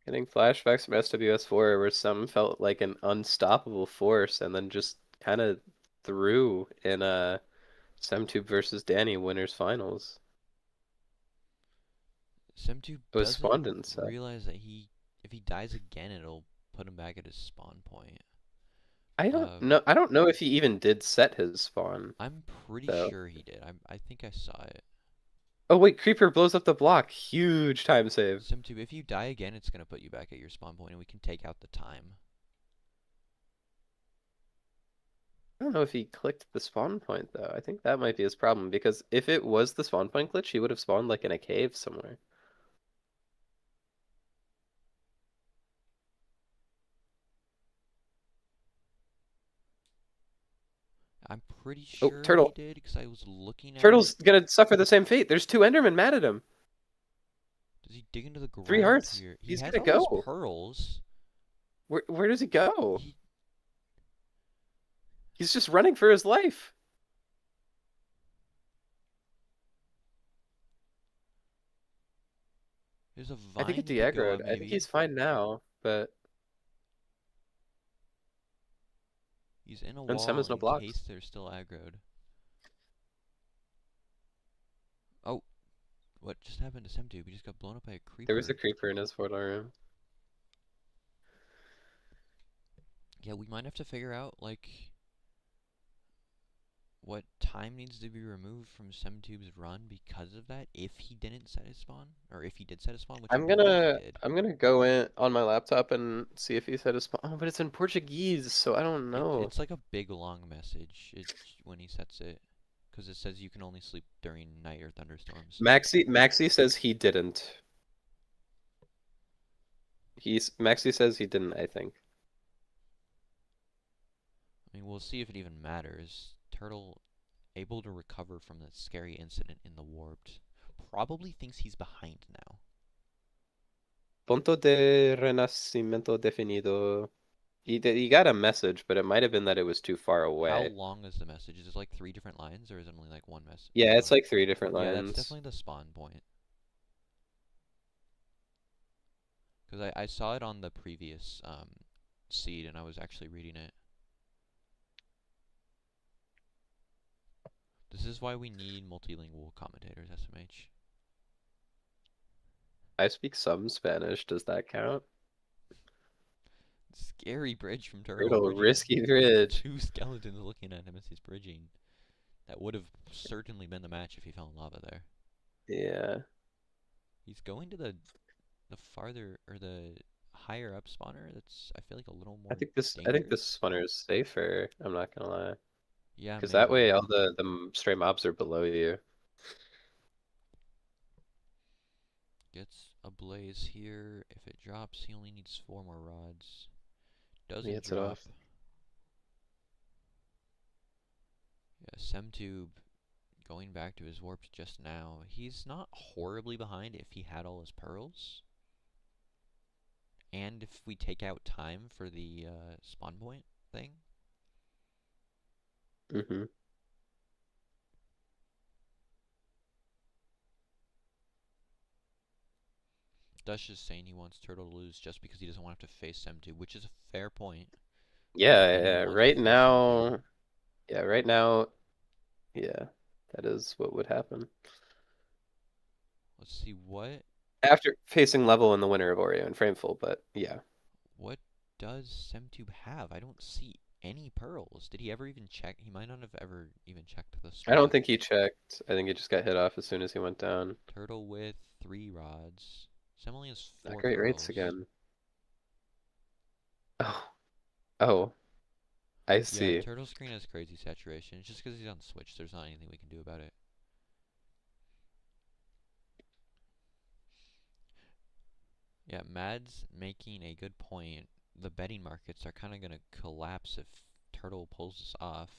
Getting flashbacks from SWS4 where some felt like an unstoppable force and then just kind of threw in Semtube versus Danny winners finals. Psemtube It was spawned doesn't inside. realize that if he dies again, it'll put him back at his spawn point. I don't know if he even did set his spawn. I'm pretty sure he did. I think I saw it. Oh wait, Creeper blows up the block. Huge time save. Psemtube, if you die again, it's gonna put you back at your spawn point, and we can take out the time. I don't know if he clicked the spawn point though. I think that might be his problem because if it was the spawn point glitch, he would have spawned like in a cave somewhere. I'm pretty sure Turtle. he did because I was looking at Turtle's it. gonna suffer the same fate. There's 2 Endermen mad at him. Does he dig into the ground 3 hearts. here? He's has gonna all go. his pearls. Where does he go? He's just running for his life. There's a vine I think it he could go de-aggroed. on, I think maybe. he's fine now, but He's in a and wall Sem has no in blocks. case they're still aggroed. Oh, what just happened to Psemtube? He just got blown up by a creeper. There was a creeper in his portal room. Yeah, we might have to figure out, like, what time needs to be removed from Psemtube's run because of that, if he didn't set his spawn, or if he did set his spawn, which I'm gonna go in on my laptop and see if he said his spawn. Oh, but it's in Portuguese, so I don't know. It's like a big long message when he sets it, because it says you can only sleep during night or thunderstorms. Maxi says he didn't. Maxi says he didn't, I think. I mean, we'll see if it even matters. Turtle, able to recover from that scary incident in the warped, probably thinks he's behind now. Punto de renacimiento definido. He got a message, but it might have been that it was too far away. How long is the message? Is it like 3 different lines, or is it only like one message? Yeah, it's like 3 different lines. Yeah, that's definitely the spawn point. Because I saw it on the previous seed, and I was actually reading it. This is why we need multilingual commentators, SMH. I speak some Spanish. Does that count? Scary bridge from Turtle. Risky bridge. 2 skeletons looking at him as he's bridging. That would have certainly been the match if he fell in lava there. Yeah. He's going to the farther, or the higher up spawner. That's, I feel like, a little more I think this spawner is safer. I'm not gonna lie. Yeah, because that way all the stray mobs are below you. Gets a blaze here. If it drops, he only needs 4 more rods. Doesn't hits it drop. off. Yeah, psemtube going back to his warps just now. He's not horribly behind if he had all his pearls. And if we take out time for the spawn point thing. Mm-hmm. Dush is saying he wants Turtle to lose just because he doesn't want to have to face psemtube, which is a fair point. Yeah, He yeah. wants to Right face now, psemtube. yeah, right now, yeah, that is what would happen. Let's see what After facing level in the winner of Oreo and Frameful, but yeah. does psemtube have? I don't see any pearls. Did he ever even check? He might not have ever even checked the I don't spot. think he checked. I think he just got hit off as soon as he went down. Turtle with 3 rods. Sem only has 4 Not great rates pearls. again. Oh. Oh. I see. Yeah, Turtle screen has crazy saturation. It's just because he's on Switch. There's not anything we can do about it. Yeah, Mad's making a good point. The betting markets are kind of going to collapse if Turtle pulls this off.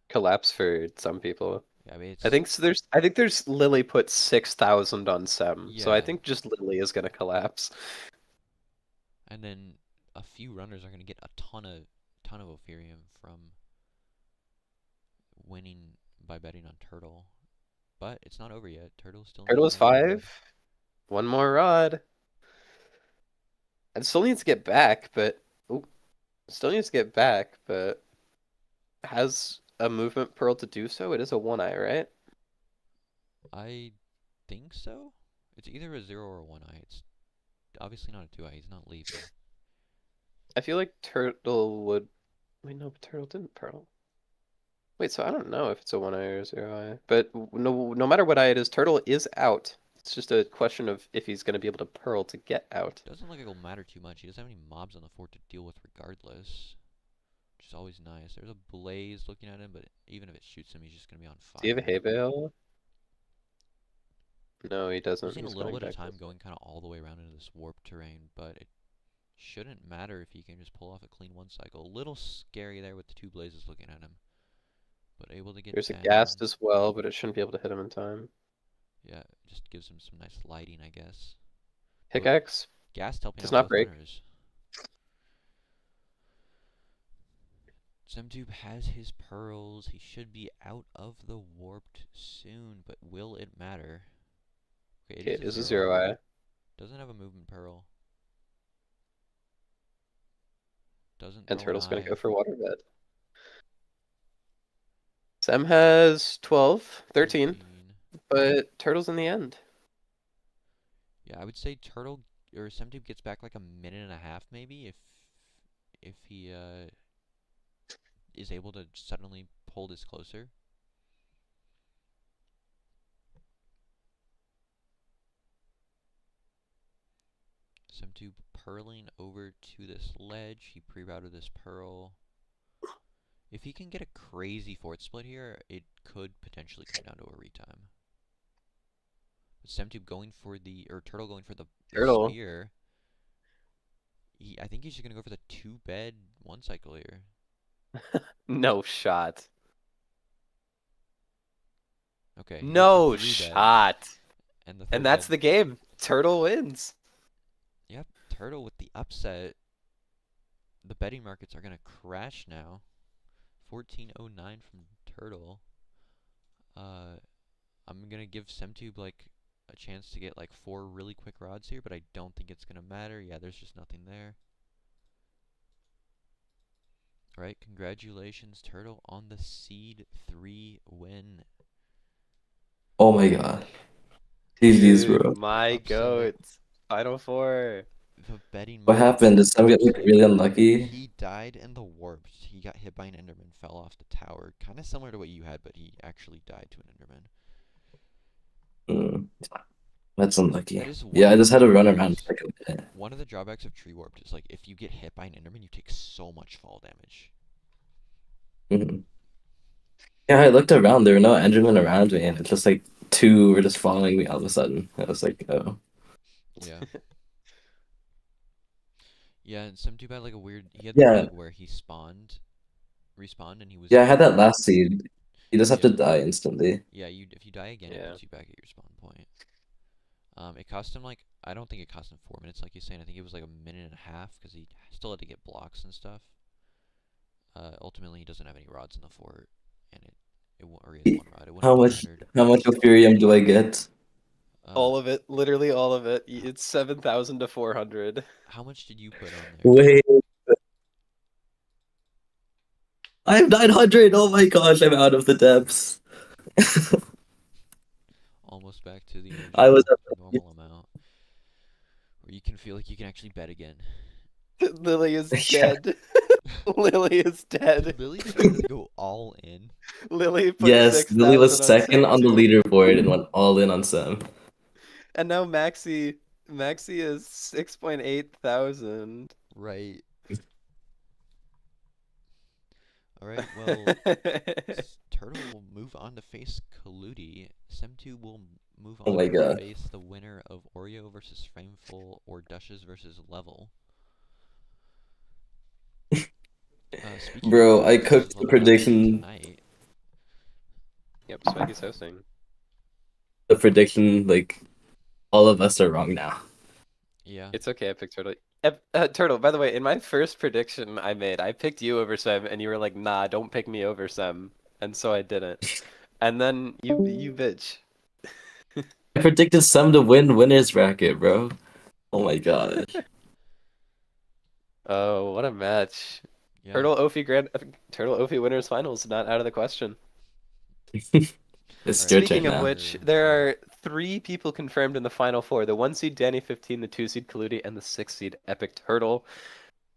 Collapse for some people. Yeah, I mean, it's... I think there's Lily put 6,000 on Sem. So I Yeah. think just Lily is gonna collapse. And then a few runners are going to get a ton of Ethereum from winning by betting on Turtle. But it's not over yet. Turtle still Turtle needs is to win the 5. One more rod. And still needs to get back, but has a movement pearl to do so. It is a 1-eye, right? I think so. It's either a 0 or a 1-eye. It's obviously not a 2-eye. He's not leaving. I feel like Turtle would. Wait, no, but Turtle didn't pearl. Wait, so I don't know if it's a 1-eye or a 0-eye. But no matter what eye it is, Turtle is out. It's just a question of if he's going to be able to pearl to get out. Doesn't look like it'll matter too much. He doesn't have any mobs on the fort to deal with regardless. Which is always nice. There's a blaze looking at him, but even if it shoots him, he's just going to be on fire. Do you have a hay bale? No, he doesn't. Losing a He's little going bit of back time this way. going kind of all the way around into this warp terrain, but it shouldn't matter if he can just pull off a clean 1 cycle. A little scary there with the 2 blazes looking at him. But able to get There's a down. ghast as well, but it shouldn't be able to hit him in time. Yeah, it just gives him some nice lighting, I guess. Pickaxe. Ghast helping Does out not both break. runners. psemtube has his pearls. He should be out of the warped soon, but will it matter? Okay, It is a 0-eye. Doesn't have a movement pearl. Doesn't And throw Turtle's an going eye. to go for waterbed. Sem has 12, 13, but Turtle's in the end. Yeah, I would say Turtle or psemtube gets back like a minute and a half maybe if he is able to suddenly pull this closer. psemtube pearling over to this ledge. He pre-routed this pearl. If he can get a crazy fort split here, it could potentially come down to a retime. But psemtube going for Turtle going for the Turtle. spear. I think he's just gonna go for the 2-bed 1 cycle here. No shot. Okay. No it's a 3-bed, shot. and And that's the game. Turtle wins. Yep, Turtle with the upset. The betting markets are gonna crash now. 1409 from Turtle. I'm gonna give psemtube like a chance to get like 4 really quick rods here, but I don't think it's gonna matter. Yeah, there's just nothing there. Alright, congratulations, Turtle, on the Seed 3 win. Oh my god. GG's, bro. My Upset. goat. Final 4. The betting What markets, happened? Did some get like really unlucky? he died in the warp. He got hit by an Enderman, fell off the tower. Kind of similar to what you had, but he actually died to an Enderman. That's unlucky. That is Yeah, I just had to run around drawbacks. for like a bit. One of the drawbacks of Tree Warped is like if you get hit by an Enderman, you take so much fall damage. Yeah, I looked around. There were no Endermen around me, and it just like two were just following me all of a sudden. I was like, oh. Yeah. Yeah, and psemtube had like a weird. He had the Yeah. bug where he respawned, and he was. Yeah, I had that last seed. You just have to Yeah. die instantly. Yeah, if you die again, it Yeah. puts you back at your spawn point. It cost him like, I don't think it cost him 4 minutes like you're saying. I think it was like a minute and a half because he still had to get blocks and stuff. Ultimately, he doesn't have any rods in the fort, and or he has one rod. It wouldn't How have much mattered. how much Ethereum do I get? All of it, literally all of it. It's 7,000 to 400. How much did you put on there? Wait. I have 900! Oh my gosh, I'm out of the depths. Almost back to the I was original at normal amount, where you can feel like you can actually bet again. Lily is Yeah. dead. Lily is dead. Lily decided to go all in. Lily put Yes, Lily was 6,000 on second on the psemtube. leaderboard and went all in on Sam. And now Maxi is 6.8 thousand. Right. Alright, well, Turtle will move on to face Kaludi. Psemtube will move Oh on my to god. face the winner of Oreo versus Frameful or Dushes versus Level. Speaking Bro, of I Dushes versus cooked the Level, that's actually prediction. tonight. Yep, Swaggy's hosting. The prediction, like, all of us are wrong now. Yeah. It's okay, EpicTurtle. Turtle, by the way, in my first prediction I made, I picked you over Sem, and you were like, nah, don't pick me over Sem. And so I didn't. And then you bitch. I predicted Sam to win winner's bracket, bro. Oh my gosh. Oh, what a match. Yeah. Turtle Ophi winners finals, not out of the question. It's Alright, your Speaking turn of now. which, there are 3 people confirmed in the final 4. The 1 seed Danny 15, the 2 seed Kaludi, and the 6 seed EpicTurtle.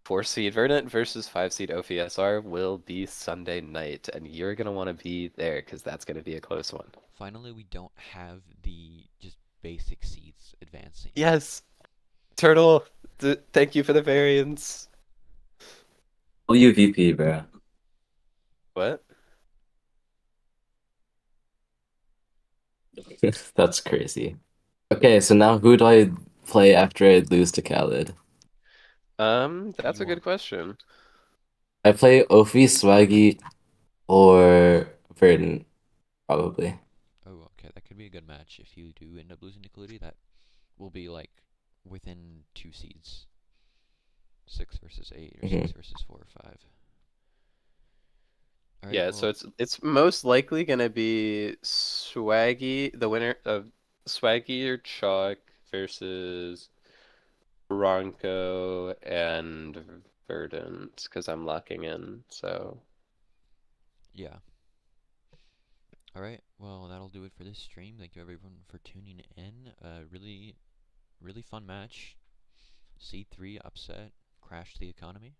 4 seed Verdant versus 5 seed Ophi SR will be Sunday night, and you're gonna want to be there because that's gonna be a close one. finally, we don't have the just basic seeds advancing. Yes, Turtle. Thank you for the variants. WVP, bro. What? That's crazy. Okay, so now who do I play after I lose to Khaled? That's a good question. I play Ophi, Swaggy, or Verdant, probably. Oh, okay, that could be a good match if you do end up losing to Kaludi. That will be like within 2 seeds. 6 versus 8 or 6 versus 4 or 5. Alright, Yeah, so it's most likely gonna be Swaggy, the winner of Swaggy or Chalk versus Bronco and Verdant, because I'm locking in, so. yeah. Alright, well, that'll do it for this stream. Thank you everyone for tuning in. Really, really fun match. C3 upset, crashed the economy.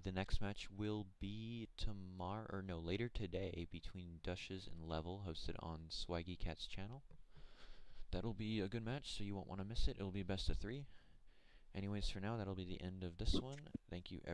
The next match will be later today between Dushes and Level, hosted on Swaggy Cat's channel. That'll be a good match, so you won't want to miss it. It'll be best of 3. Anyways, for now, that'll be the end of this one. Thank you, everyone.